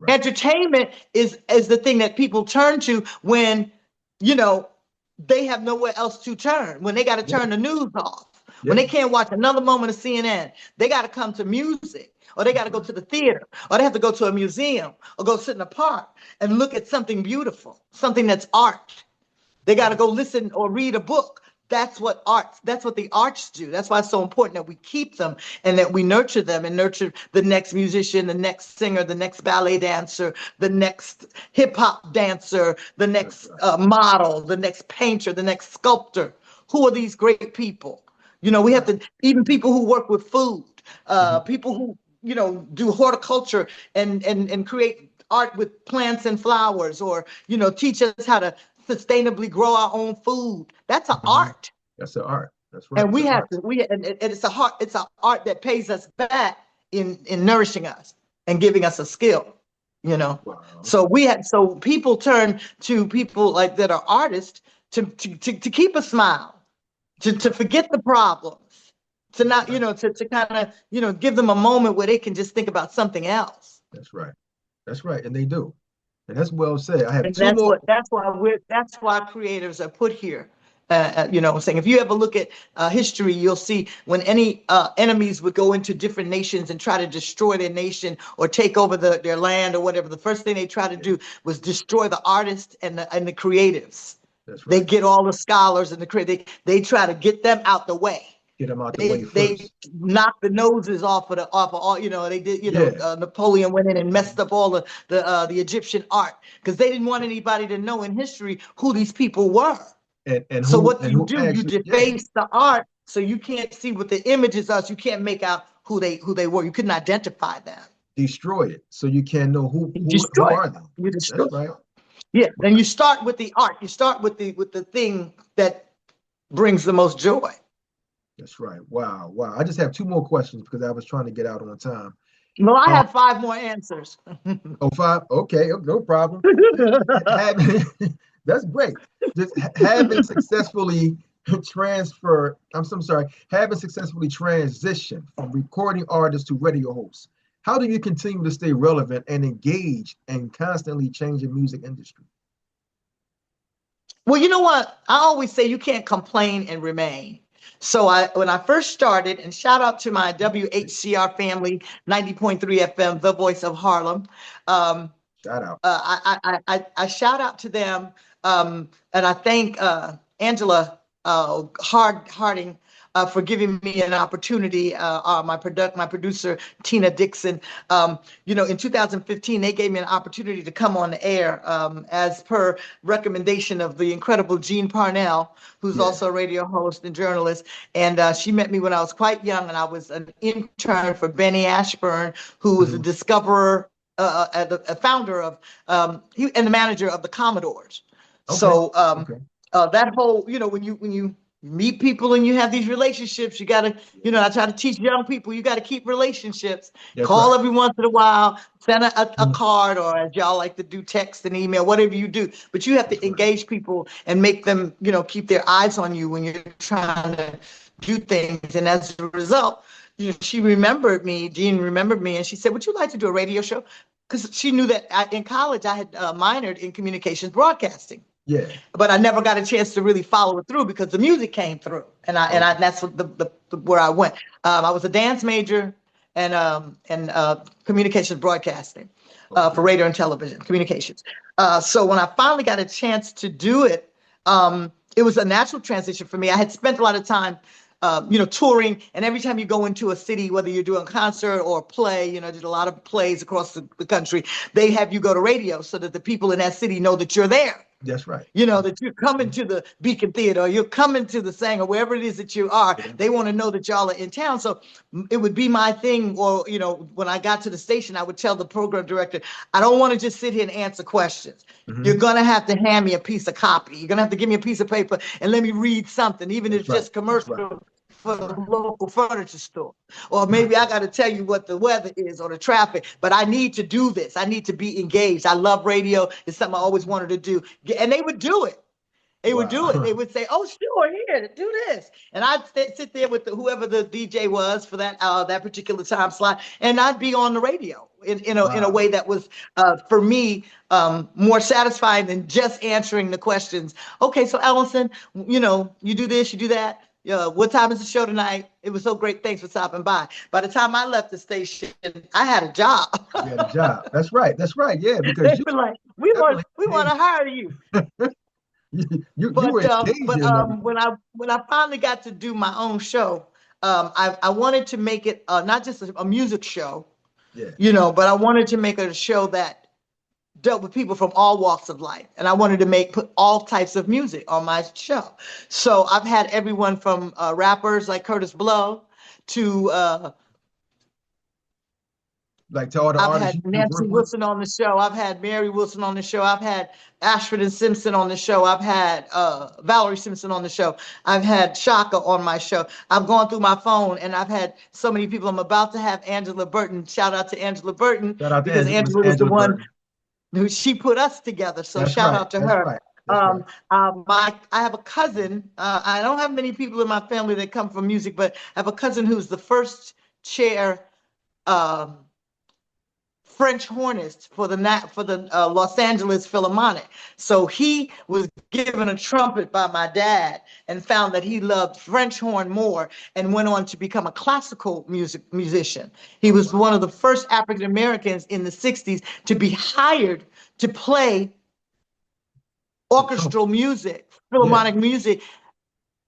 Entertainment is the thing that people turn to when, they have nowhere else to turn, when they got to turn the news off, when they can't watch another moment of CNN, they got to come to music. Or they got to go to the theater, or they have to go to a museum, or go sit in a park and look at something beautiful, something that's art. They got to go listen or read a book. that's what the arts do. That's why it's so important that we keep them and that we nurture them and nurture the next musician, the next singer, the next ballet dancer, the next hip hop dancer, the next model, the next painter, the next sculptor. Who are these great people? You know, we have to, even people who work with food, people who, you know, do horticulture and create art with plants and flowers, or, you know, teach us how to sustainably grow our own food. That's an art. That's an art. That's right. And it's an art that pays us back in nourishing us and giving us a skill, you know. Wow. So people turn to people like that are artists to keep a smile, to forget the problems, to not, you know, to kind of, you know, give them a moment where they can just think about something else. That's right. That's right. And they do. And that's well said. I have and two more. That's why creators are put here. You know what I'm saying? If you ever look at history, you'll see when any enemies would go into different nations and try to destroy their nation or take over their land or whatever, the first thing they try to do was destroy the artists and the creatives. That's right. They get all the scholars and they try to get them out the way. Get them out the way first. They knocked the noses off of all, you know, they did, you know, Napoleon went in and messed up all the Egyptian art because they didn't want anybody to know in history who these people were. And so what you do, you deface the art so you can't see what the images are, so you can't make out who they were. You couldn't identify them. Destroy it so you can't know who are them. You destroy. That's right. Yeah, then you start with the art. You start with the thing that brings the most joy. That's right. Wow. I just have two more questions because I was trying to get out on time. Well, I have 5 more answers. Oh, 5? Okay, no problem. That's great. Just having successfully transitioned from recording artist to radio host. How do you continue to stay relevant and engaged in constantly changing music industry? Well, you know what? I always say you can't complain and remain. So when I first started, and shout out to my WHCR family, 90.3 FM, the voice of Harlem. Shout out. I shout out to them, and I thank Angela Harding for giving me an opportunity. My producer Tina Dixon. You know, in 2015, they gave me an opportunity to come on the air as per recommendation of the incredible Jean Parnell, who's also a radio host and journalist. And she met me when I was quite young, and I was an intern for Benny Ashburn, who was a discoverer, a founder of, and the manager of the Commodores. Okay. So that whole, you know, when you meet people and you have these relationships, you got to, you know, I try to teach young people, you got to keep relationships. That's Call right. every once in a while, send a card, or as y'all like to do, text and email, whatever you do. But you have to engage people and make them, you know, keep their eyes on you when you're trying to do things. And as a result, you know, Jean remembered me, and she said, would you like to do a radio show? Because she knew that in college I had minored in communications broadcasting. Yeah. But I never got a chance to really follow it through because the music came through, and that's what where I went. I was a dance major and communications broadcasting for radio and television communications. So when I finally got a chance to do it, it was a natural transition for me. I had spent a lot of time, you know, touring, and every time you go into a city, whether you're doing a concert or a play, you know, did a lot of plays across the country, they have you go to radio so that the people in that city know that you're there. That's right. You know, that you're coming to the Beacon Theater, or you're coming to the Sanger, wherever it is that you are. Yeah. They want to know that y'all are in town. So it would be my thing, or, you know, when I got to the station, I would tell the program director, I don't want to just sit here and answer questions. Mm-hmm. You're going to have to hand me a piece of copy. You're going to have to give me a piece of paper and let me read something, even if it's just commercial. For the local furniture store, or maybe I got to tell you what the weather is or the traffic, but I need to do this. I need to be engaged. I love radio. It's something I always wanted to do. And they would do it. They would do it. They would say, oh, sure, here, do this. And I'd sit there with whoever the DJ was for that particular time slot, and I'd be on the radio in a way that was, for me, more satisfying than just answering the questions. Okay, so Alyson, you know, you do this, you do that. What time is the show tonight? It was so great. Thanks for stopping by. By the time I left the station, I had a job. You had a job. That's right. Yeah, because they were like, we want to hire you. You were engaged in everything. When I finally got to do my own show, I wanted to make it not just a music show, Yeah. but I wanted to make it a show that dealt with people from all walks of life, and I wanted to put all types of music on my show. So I've had everyone from rappers like Kurtis Blow to Like to all the I've artists had you've Nancy worked with. Wilson on the show. I've had Mary Wilson on the show. I've had Ashford and Simpson on the show. I've had Valerie Simpson on the show. I've had Shaka on my show. I've gone through my phone and I've had so many people. I'm about to have Angela Burton. Shout out to Angela Burton Shout out to because Miss Angela was the Angela one Burton. who she put us together. So That's shout right. out to That's her. right. That's right. I have a cousin. I don't have many people in my family that come from music, but I have a cousin who's the first chair French hornist for the Los Angeles Philharmonic. So he was given a trumpet by my dad and found that he loved French horn more and went on to become a classical musician. He was one of the first African Americans in the 60s to be hired to play orchestral music, philharmonic music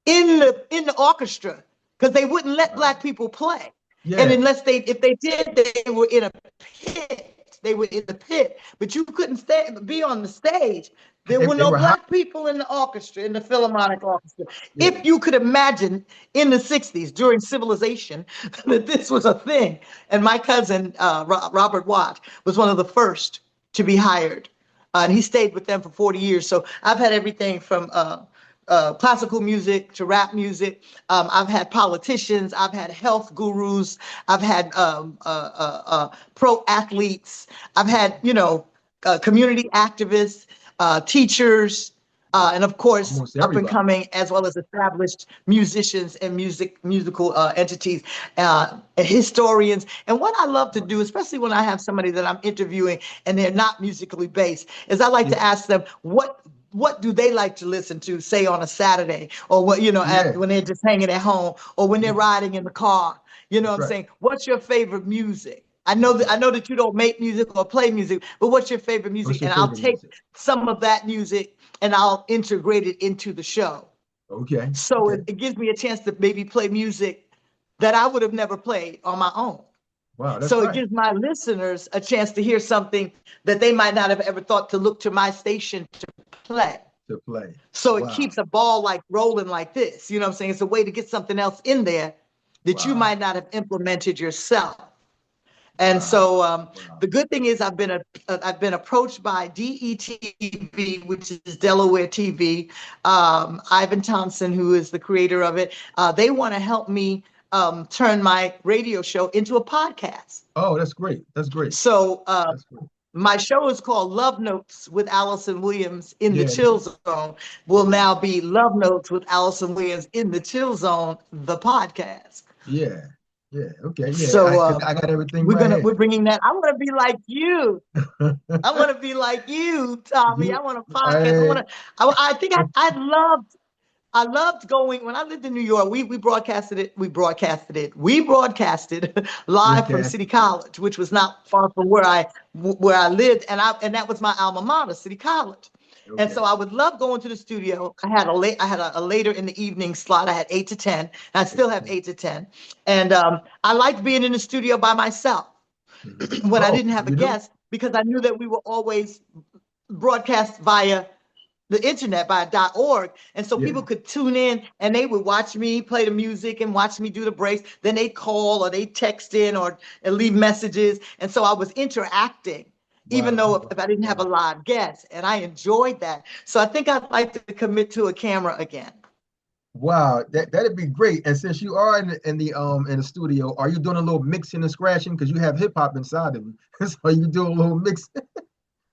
in the orchestra, because they wouldn't let Black people play. Yeah. And if they did, they were in a pit. They were in the pit, but you couldn't be on the stage. There were no Black people in the orchestra, in the Philharmonic Orchestra. Yeah. If you could imagine in the 60s during civilization that this was a thing. And my cousin, Robert Watt, was one of the first to be hired. And he stayed with them for 40 years. So I've had everything from classical music to rap music. I've had politicians. I've had health gurus. I've had pro athletes. I've had, community activists, teachers, and of course, up and coming as well as established musicians and musical entities, and historians. And what I love to do, especially when I have somebody that I'm interviewing and they're not musically based, is I like to ask them what do they like to listen to, say on a Saturday, or what, when they're just hanging at home, or when they're riding in the car. You know what I'm saying? What's your favorite music? I know that you don't make music or play music, but what's your favorite music? And I'll take some of that music and I'll integrate it into the show. Okay. So it gives me a chance to maybe play music that I would have never played on my own. Wow, that's so it gives my listeners a chance to hear something that they might not have ever thought to look to my station to play. So it keeps a ball like rolling like this. You know what I'm saying? It's a way to get something else in there that you might not have implemented yourself. And so the good thing is I've been approached by DETV, which is Delaware TV, Ivan Thompson, who is the creator of it. They want to help me turn my radio show into a podcast. Oh, that's great. That's great. So my show is called Love Notes with Alyson Williams in the Chill Zone. Will now be Love Notes with Alyson Williams in the Chill Zone, the podcast. Yeah. Yeah. Okay. Yeah. So I got everything. We're bringing that. I want to be like you. I want to be like you, Tommy. I want to podcast. I loved going when I lived in New York. We broadcasted it live from City College, which was not far from where I lived, and that was my alma mater, City College. Okay. And so I would love going to the studio. I had a later in the evening slot. I had 8 to 10. And I still have 8 to 10. And I liked being in the studio by myself when I didn't have a guest, because I knew that we were always broadcast via the internet by .org. And so people could tune in and they would watch me play the music and watch me do the breaks. Then they'd call or they'd text in or leave messages. And so I was interacting. Even though if I didn't have a live guest, and I enjoyed that. So I think I'd like to commit to a camera again. Wow, that'd be great. And since you are in the studio, are you doing a little mixing and scratching? Because you have hip hop inside of you. So you do a little mix.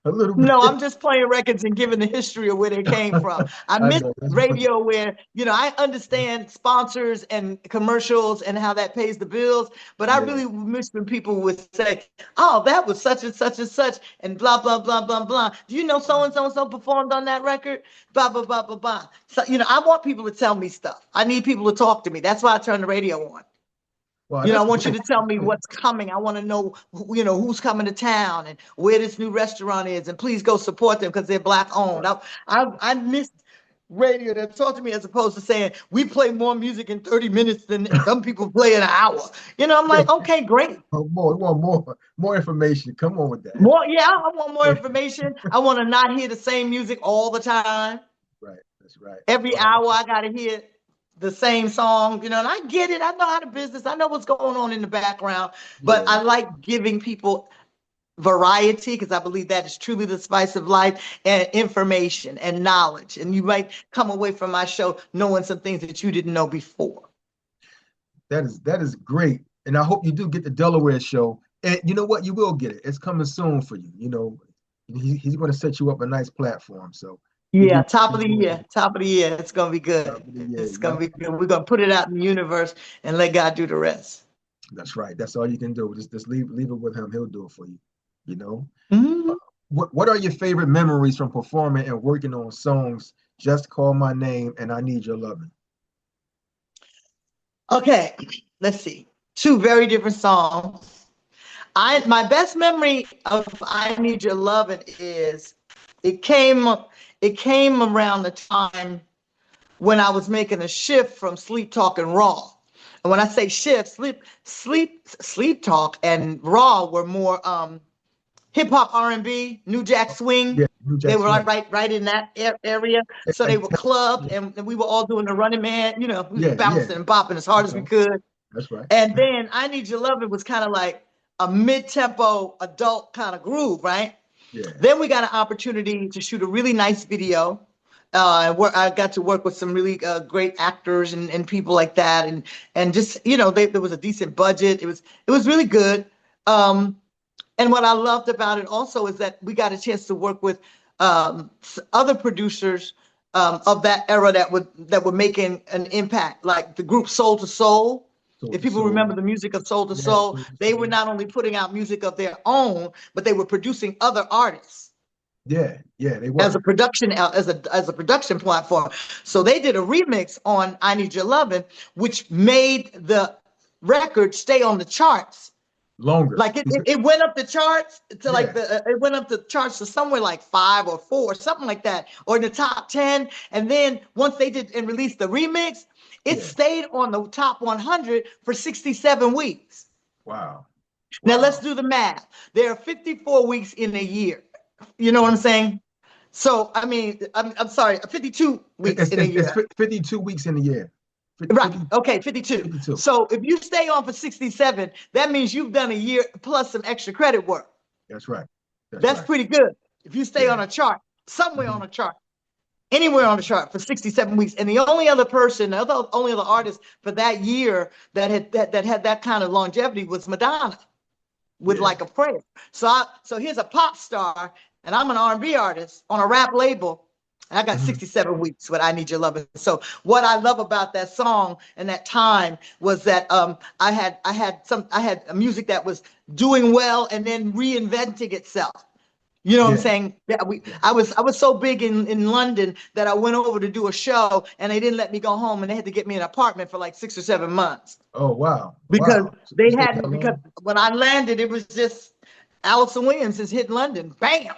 No, I'm just playing records and giving the history of where they came from. I miss radio where, I understand sponsors and commercials and how that pays the bills, but I really miss when people would say, oh, that was such and such and such and blah, blah, blah, blah, blah. Do you know so-and-so performed on that record? Blah, blah, blah, blah, blah. So, I want people to tell me stuff. I need people to talk to me. That's why I turn the radio on. Well, I want you to tell me what's coming. I want to know, who's coming to town and where this new restaurant is. And please go support them because they're Black owned. I miss radio that talk to me, as opposed to saying we play more music in 30 minutes than some people play in an hour. You know, I'm like, okay, great. More information. Come on with that. More, yeah, I want more information. I want to not hear the same music all the time. Right, that's right. Every hour I got to hear the same song, you know, and I get it. I know how to business. I know what's going on in the background, but I like giving people variety, because I believe that is truly the spice of life, and information and knowledge. And you might come away from my show knowing some things that you didn't know before. That is great. And I hope you do get the Delaware show. And you know what? You will get it. It's coming soon for you. You know, he's going to set you up a nice platform. So yeah, top of the year. It's going to be good. It's going to be good. We're going to put it out in the universe and let God do the rest. That's right. That's all you can do. Just leave it with him. He'll do it for you. You know, what are your favorite memories from performing and working on songs Just Call My Name and I Need Your Lovin'? Okay, let's see. Two very different songs. My best memory of I Need Your Lovin' is it came around the time when I was making a shift from Sleep Talk and Raw. And when I say shift, Sleep Talk and Raw were more hip hop, R&B, New Jack Swing. Yeah, New Jack they were Swing. right in that area. So they were clubbed, and we were all doing the Running Man, you know, we were bouncing and bopping as hard as we could. That's right. And then I Need Your Lovin' was kind of like a mid-tempo adult kind of groove, right? Yeah. Then we got an opportunity to shoot a really nice video. I got to work with some really great actors and people like that, and just, you know, there was a decent budget. It was really good. And what I loved about it also is that we got a chance to work with other producers of that era that were making an impact, like the group Soul to Soul. If people remember the music of Soul to Soul, they were not only putting out music of their own, but they were producing other artists. Yeah, they were. As a production platform. So they did a remix on I Need Your Lovin', which made the record stay on the charts longer. Like it went up the charts to like it went up the charts to somewhere like 5 or 4, something like that, or in the top 10. And then once they did and released the remix, it stayed on the top 100 for 67 weeks. Wow. Now let's do the math. There are 54 weeks in a year. You know what I'm saying? So I mean, I'm sorry, 52 weeks in a year. It's 52 weeks in a year. Right. Okay, 52. So if you stay on for 67, that means you've done a year plus some extra credit work. That's right. That's pretty good. If you stay on a chart, somewhere on a chart, anywhere on the chart for 67 weeks. And the only other person, only other artist for that year that had that kind of longevity was Madonna with Like a Prayer. So here's a pop star, and I'm an R&B artist on a rap label. And I got 67 weeks with I Need Your Lovin'. So what I love about that song and that time was that I had a music that was doing well and then reinventing itself. You know what I'm saying? Yeah, I was so big in London that I went over to do a show, and they didn't let me go home, and they had to get me an apartment for like 6 or 7 months. Oh wow! Because because when I landed, it was just Alyson Williams is hitting London, bam.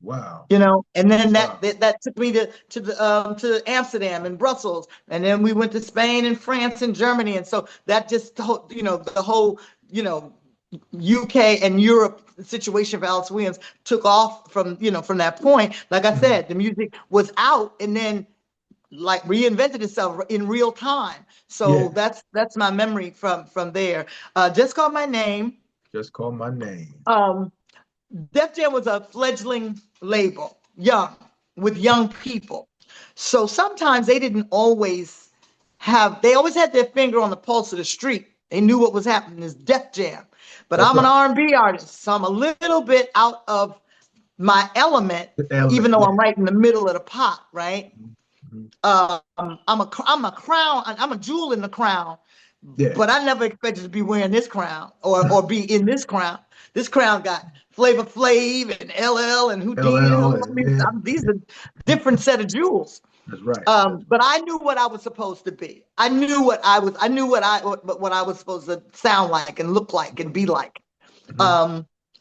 Wow. You know, and then that took me to Amsterdam and Brussels, and then we went to Spain and France and Germany, and so that just the whole UK and Europe situation for Alyson Williams took off from that point. Like I said, the music was out and then like reinvented itself in real time. So that's my memory from there. Just Call My Name. Just Call My Name. Def Jam was a fledgling label, with young people. So sometimes they didn't always they always had their finger on the pulse of the street. They knew what was happening as Def Jam. But I'm an R&B artist, so I'm a little bit out of my element, even though I'm right in the middle of the pot, right? I'm a jewel in the crown, but I never expected to be wearing this crown or be in this crown. This crown got Flavor Flav and LL and Houdini. These are different set of jewels. That's right. But I knew what I was supposed to be. I knew what I was supposed to sound like and look like and be like.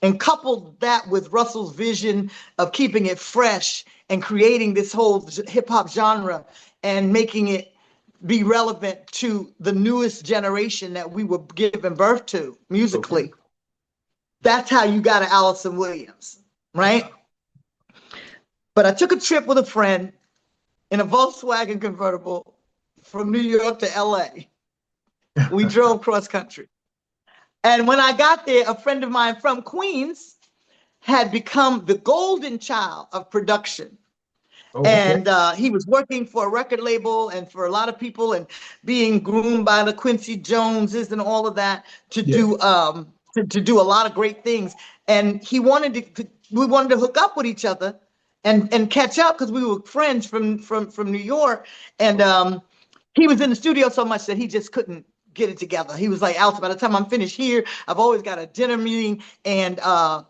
and coupled that with Russell's vision of keeping it fresh and creating this whole hip hop genre and making it be relevant to the newest generation that we were giving birth to musically. Okay. That's how you got to Alyson Williams, right? But I took a trip with a friend in a Volkswagen convertible from New York to LA. We drove cross country. And when I got there, a friend of mine from Queens had become the golden child of production. Oh, okay. And he was working for a record label and for a lot of people and being groomed by the Quincy Joneses and all of that to do to do a lot of great things. And he wanted to, we wanted to hook up with each other and catch up because we were friends from New York. And he was in the studio so much that he just couldn't get it together. He was like, Alton, by the time I'm finished here, I've always got a dinner meeting, and I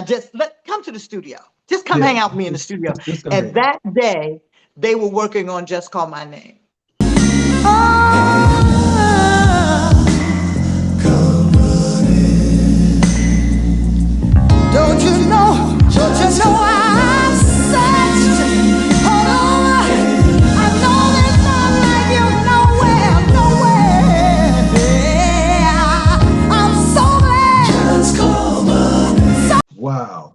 just come to the studio. Just come hang out with me in the studio. And that day, they were working on Just Call My Name. Don't you know I'm such all over. I know there's not like you nowhere. I'm so glad. Just call my name. Wow.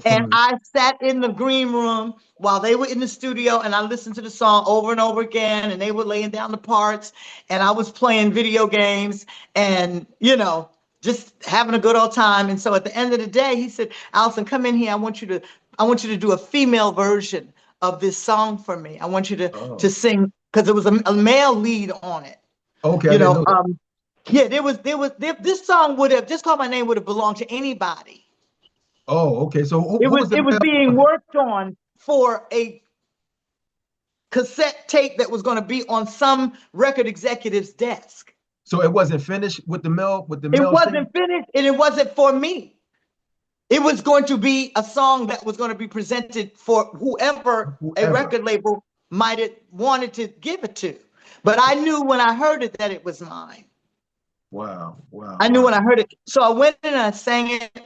And I sat in the green room while they were in the studio, and I listened to the song over and over again, and they were laying down the parts, and I was playing video games and, you know, just having a good old time. And so at the end of the day, he said, Alyson, come in here. I want you to do a female version of this song for me. I want you to sing, because there was a male lead on it. Okay. You know, this song would have, Just Call My Name would have belonged to anybody. Oh, okay. So it was being worked on for a cassette tape that was going to be on some record executive's desk. So it wasn't finished with the male. It wasn't finished, and it wasn't for me. It was going to be a song that was going to be presented for whoever a record label might have wanted to give it to. But I knew when I heard it that it was mine. Wow. I knew when I heard it. So I went in and I sang it.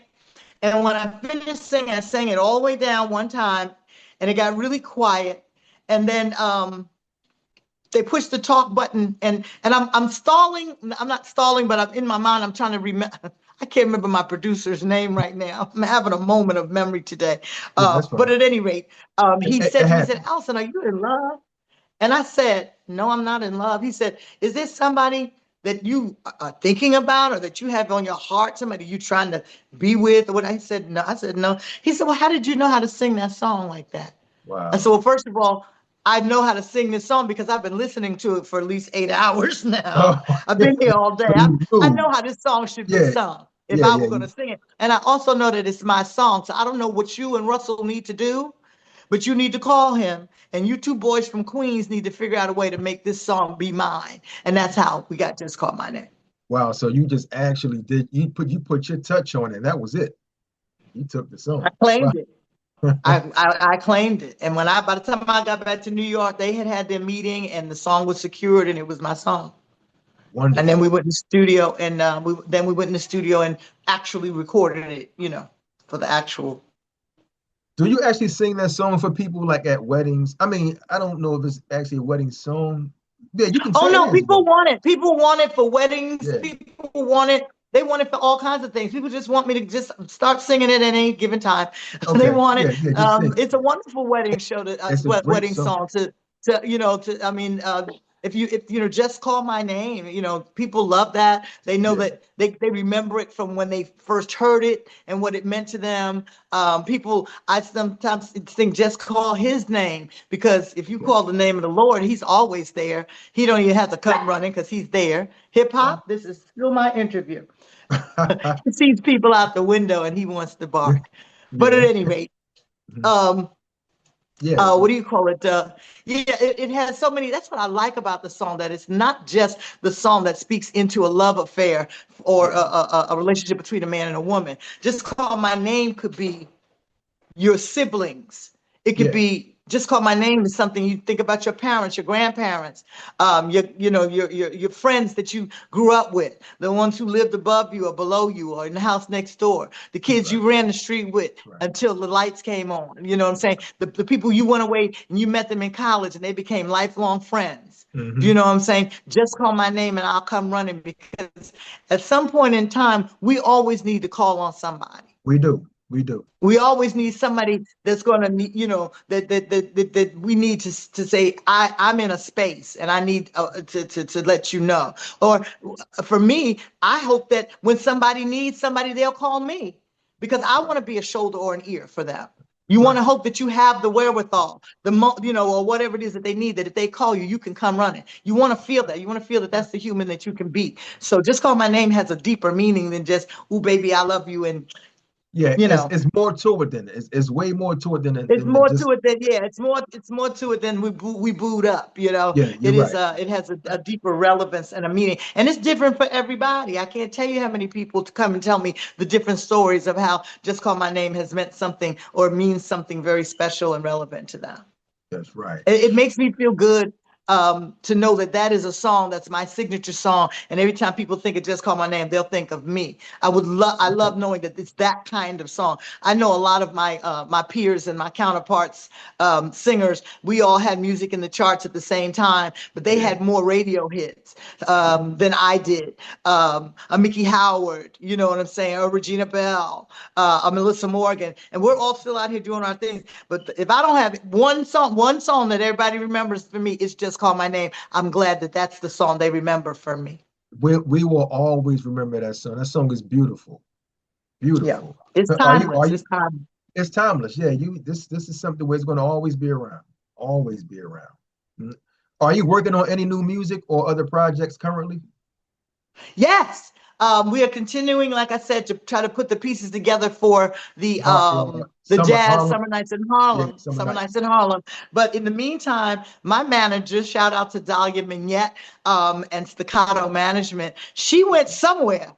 And when I finished singing, I sang it all the way down one time, and it got really quiet. And then they pushed the talk button, and I'm stalling. I'm not stalling, but I'm in my mind. I'm trying to remember. I can't remember my producer's name right now. I'm having a moment of memory today. But at any rate, he said, Alyson, are you in love? And I said, no, I'm not in love. He said, is this somebody that you are thinking about or that you have on your heart, somebody you trying to be with? Or what? I said, no. I said, no. He said, well, how did you know how to sing that song like that? Wow. And so, well, first of all, I know how to sing this song because I've been listening to it for at least 8 hours now. I've been here all day. I know how this song should be sung if I were going to sing it. And I also know that it's my song. So I don't know what you and Russell need to do, but you need to call him. And you two boys from Queens need to figure out a way to make this song be mine. And that's how we got Just Call My Name. Wow. So you just actually did, you put your touch on it. That was it. You took the song. I claimed it. I claimed it. And by the time I got back to New York, they had their meeting and the song was secured and it was my song. Wonderful. And then we went in the studio and we went in the studio and actually recorded it, you know, for the actual. Do you actually sing that song for people like at weddings? I mean, I don't know if it's actually a wedding song. Yeah, you can. Oh no, people want it. People want it for weddings. Yeah. People want it. They want it for all kinds of things. People just want me to just start singing it at any given time. Okay. They want it. Yeah, it's a wonderful wedding show, wedding song if you know, Just Call My Name, you know, people love that. They know that they remember it from when they first heard it and what it meant to them. I sometimes think Just Call His Name, because if you call the name of the Lord, He's always there. He don't even have to come running because He's there. Hip hop, this is still my interview. He sees people out the window and he wants to bark. But at any rate, what do you call it? It has so many. That's what I like about the song, that it's not just the song that speaks into a love affair or a relationship between a man and a woman. Just Call My Name could be your siblings. It could be Just Call My Name is something you think about your parents, your grandparents, your friends that you grew up with, the ones who lived above you or below you or in the house next door, the kids you ran the street with until the lights came on. You know what I'm saying? The people you went away and you met them in college and they became lifelong friends. You know what I'm saying? Just call my name and I'll come running, because at some point in time, we always need to call on somebody. We do. We do. We always need somebody that's going to need, that we need to say, I'm in a space and I need to let you know. Or for me, I hope that when somebody needs somebody, they'll call me, because I want to be a shoulder or an ear for them. You want to hope that you have the wherewithal, or whatever it is that they need, that if they call you, you can come running. You want to feel that. You want to feel that that's the human that you can be. So Just Call My Name has a deeper meaning than just, "Ooh, baby, I love you." And yeah, it's more to it than it's way more to it than it's more to it than it's more to it than we booed up. Yeah, it is it has a deeper relevance and a meaning, and it's different for everybody. I can't tell you how many people to come and tell me the different stories of how Just Call My Name has meant something or means something very special and relevant to them. That's right. It makes me feel good to know that that is a song that's my signature song, and every time people think of Just Call My Name, they'll think of me. I love knowing that it's that kind of song. I know a lot of my peers and my counterparts, singers, we all had music in the charts at the same time, but they had more radio hits than I did. A Mickey Howard, you know what I'm saying, or Regina Bell, a Melissa Morgan, and we're all still out here doing our things. But if I don't have one song that everybody remembers for me, it's Just Call My Name. I'm glad that that's the song they remember for me. We will always remember that song. That song is beautiful. Beautiful. Yeah. It's timeless. It's timeless. It's timeless. Yeah, this is something where it's going to always be around. Always be around. Are you working on any new music or other projects currently? Yes. We are continuing, like I said, to try to put the pieces together for the Summer Nights in Harlem. Yeah, Summer Nights in Harlem. But in the meantime, my manager, shout out to Dahlia Mignette and Staccato Management, she went somewhere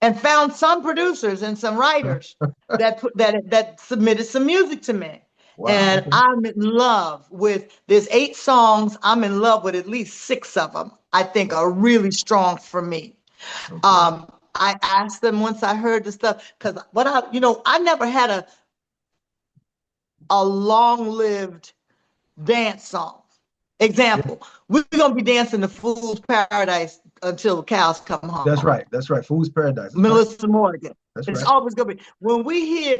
and found some producers and some writers that submitted some music to me. Wow. And I'm in love with, there's 8 songs. I'm in love with at least 6 of them, I think are really strong for me. Okay. I asked them once I heard the stuff, because I never had a long-lived dance song. Example, we're gonna be dancing to Fool's Paradise until the cows come home. That's right. That's right. Fool's Paradise. Melissa Morgan. It's always gonna be. When we hear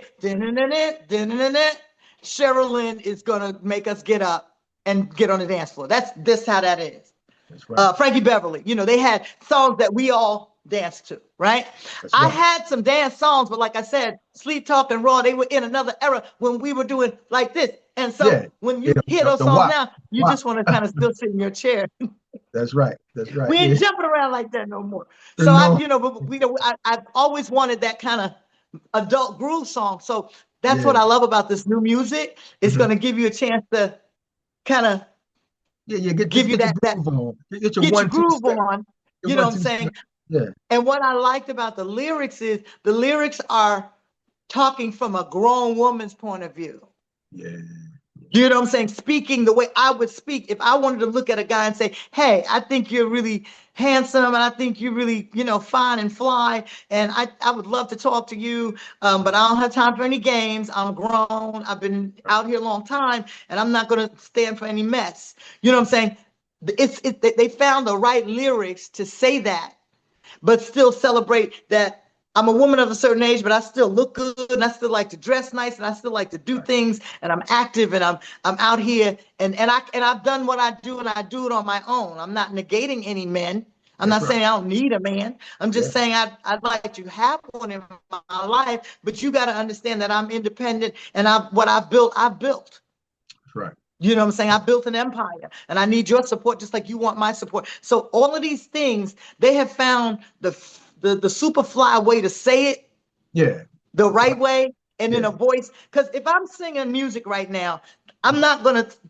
Sherilyn is gonna make us get up and get on the dance floor. That's how that is. That's right. Frankie Beverly. They had songs that we all danced to, right? I had some dance songs, but like I said, Sleep Talk and Raw, they were in another era when we were doing like this. And so when you hear those songs now, you just want to kind of still sit in your chair. That's right. That's right. We ain't jumping around like that no more. So I've always wanted that kind of adult groove song. So that's what I love about this new music. It's going to give you a chance to kind of give you that get your groove on. You know what I'm saying? Yeah. And what I liked about the lyrics is the lyrics are talking from a grown woman's point of view. Yeah. You know what I'm saying? Speaking the way I would speak if I wanted to look at a guy and say, "Hey, I think you're really handsome and I think you're really, fine and fly. And I would love to talk to you, but I don't have time for any games. I'm grown. I've been out here a long time and I'm not going to stand for any mess." You know what I'm saying? They found the right lyrics to say that, but still celebrate that I'm a woman of a certain age, but I still look good and I still like to dress nice and I still like to do things and I'm active and I'm out here and I've done what I do and I do it on my own. I'm not negating any men. I'm not saying I don't need a man. I'm just saying I'd like to have one in my life, but you got to understand that I'm independent and what I've built, I've built. That's right. You know what I'm saying? I built an empire and I need your support just like you want my support. So all of these things, they have found the super fly way to say it. Yeah. The right way and in a voice. Because if I'm singing music right now,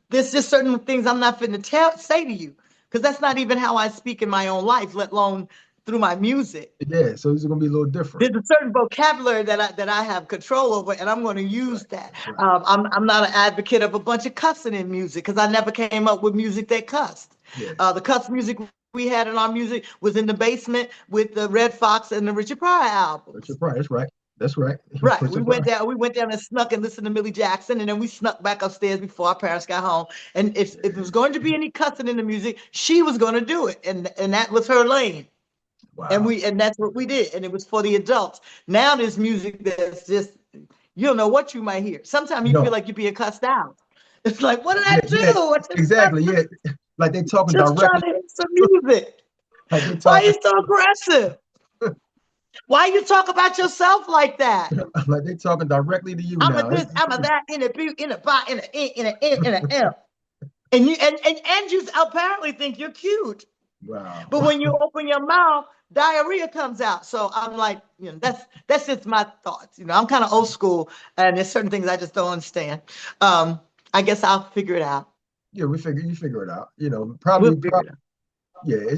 there's just certain things I'm not fitting to say to you. Because that's not even how I speak in my own life, let alone through my music. Yeah, so it's gonna be a little different. There's a certain vocabulary that I have control over, and I'm going to use that. That's right. I'm not an advocate of a bunch of cussing in music because I never came up with music that cussed. Yeah. The cuss music we had in our music was in the basement with the Red Fox and the Richard Pryor albums. Richard Pryor, that's right. That's right. Right. We went down and snuck and listened to Millie Jackson, and then we snuck back upstairs before our parents got home. And if there was going to be any cussing in the music, she was going to do it, and that was her lane. Wow. And that's what we did, and it was for the adults. Now there's music that's just, you don't know what you might hear. Sometimes you feel like you're being cussed out. It's like, what did I do? Yeah, exactly. Yeah, like they talking just directly. Trying to hit some music. Like why are you so aggressive? Why you talk about yourself like that? Like they talking directly to you I'm now. a this, I'm a that, in a B, in a B, in a E, in a N, in a M. And you apparently think you're cute. Wow. But when you open your mouth, diarrhea comes out. So I'm like, that's just my thoughts. I'm kind of old school, and there's certain things I just don't understand. I guess I'll figure it out. Yeah, you figure it out. Probably. Yeah.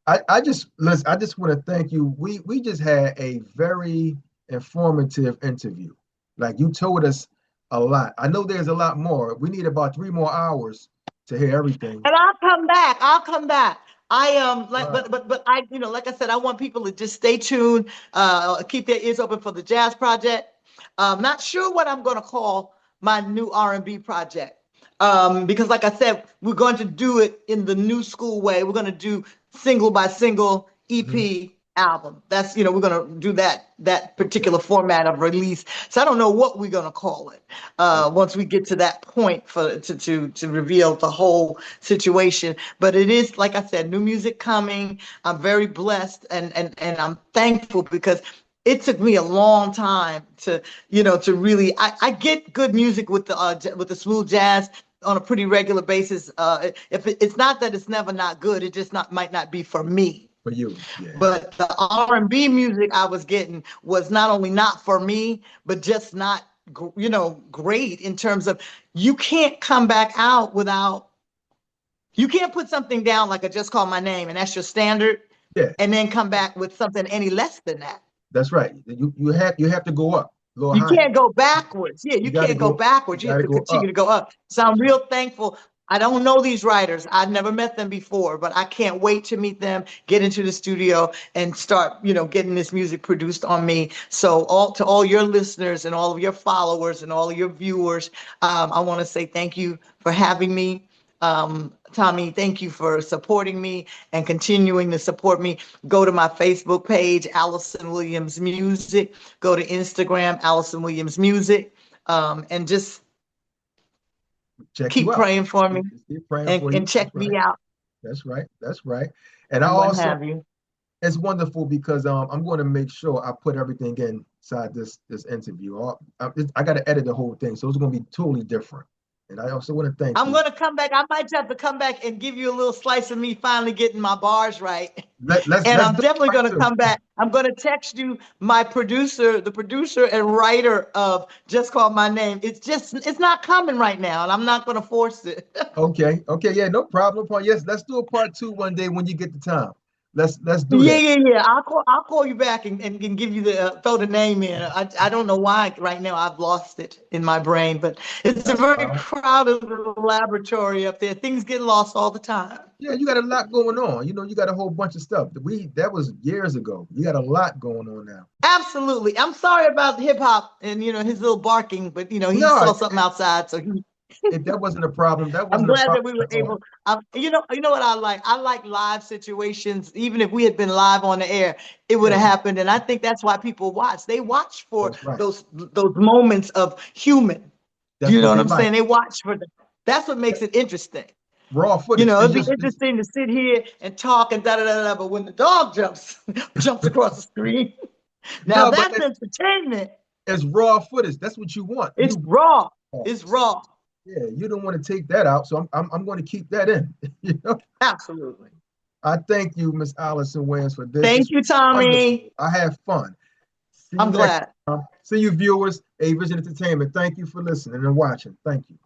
I just want to thank you. We just had a very informative interview. Like, you told us a lot. I know there's a lot more. We need about 3 more hours to hear everything. And I'll come back. But I, like I said, I want people to just stay tuned, keep their ears open for the Jazz Project. Not sure what I'm going to call my new R&B project. Because like I said, we're going to do it in the new school way. We're going to do single by single EP album. That's, we're going to do that particular format of release. So I don't know what we're going to call it once we get to that point to reveal the whole situation. But it is, like I said, new music coming. I'm very blessed and I'm thankful because it took me a long time to really, I get good music with the smooth jazz on a pretty regular basis. If it's not that it's never not good, it just might not be for me. For you, yeah. But the R&B music I was getting was not only not for me, but just not, great in terms of you can't come back out you can't put something down like I Just Call My Name and that's your standard, and then come back with something any less than that. That's right. You have to go up. You can't go backwards. Yeah, you can't go backwards. You have to continue to go up. So I'm real thankful. I don't know these writers. I've never met them before, but I can't wait to meet them, get into the studio and start, getting this music produced on me. So to all your listeners and all of your followers and all of your viewers, I want to say thank you for having me. Tommy, thank you for supporting me and continuing to support me. Go to my Facebook page, Alyson Williams Music. Go to Instagram, Alyson Williams Music, and just keep praying for me and check me out. That's right. And I also have you. It's wonderful because I'm going to make sure I put everything inside this interview. I got to edit the whole thing, so it's going to be totally different. And I also want to thank you. I'm going to come back. I might have to come back and give you a little slice of me finally getting my bars right. I'm definitely going to come back. I'm going to text you the producer and writer of Just Call My Name. It's not coming right now, and I'm not going to force it. Okay. Yeah, no problem. Yes, let's do a part 2 one day when you get the time. Let's do that. Yeah. I'll call you back and give you throw the name in. I don't know why right now I've lost it in my brain, but it's a very crowded little laboratory up there. Things get lost all the time. Yeah, you got a lot going on. You got a whole bunch of stuff. That was years ago. You got a lot going on now. Absolutely. I'm sorry about hip hop and his little barking, but he saw something outside, so he. That wasn't a problem. I'm glad that we were able. You know what I like? I like live situations. Even if we had been live on the air, it would have happened. And I think that's why people watch. They watch for those moments of human. You know what I'm saying? They watch for them. That's what makes it interesting. Raw footage. It'd be interesting to sit here and talk and da. But when the dog jumps across the screen, now that's entertainment. It's raw footage. That's what you want. It's raw. It's raw. Yeah, you don't want to take that out, so I'm going to keep that in. Absolutely. I thank you, Miss Alyson Williams, for this. Thank you, Tommy. I have fun. I'm glad. See you, viewers. A Vision Entertainment. Thank you for listening and watching. Thank you.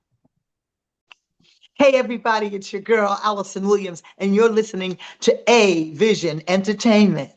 Hey, everybody, it's your girl, Alyson Williams, and you're listening to A Vision Entertainment.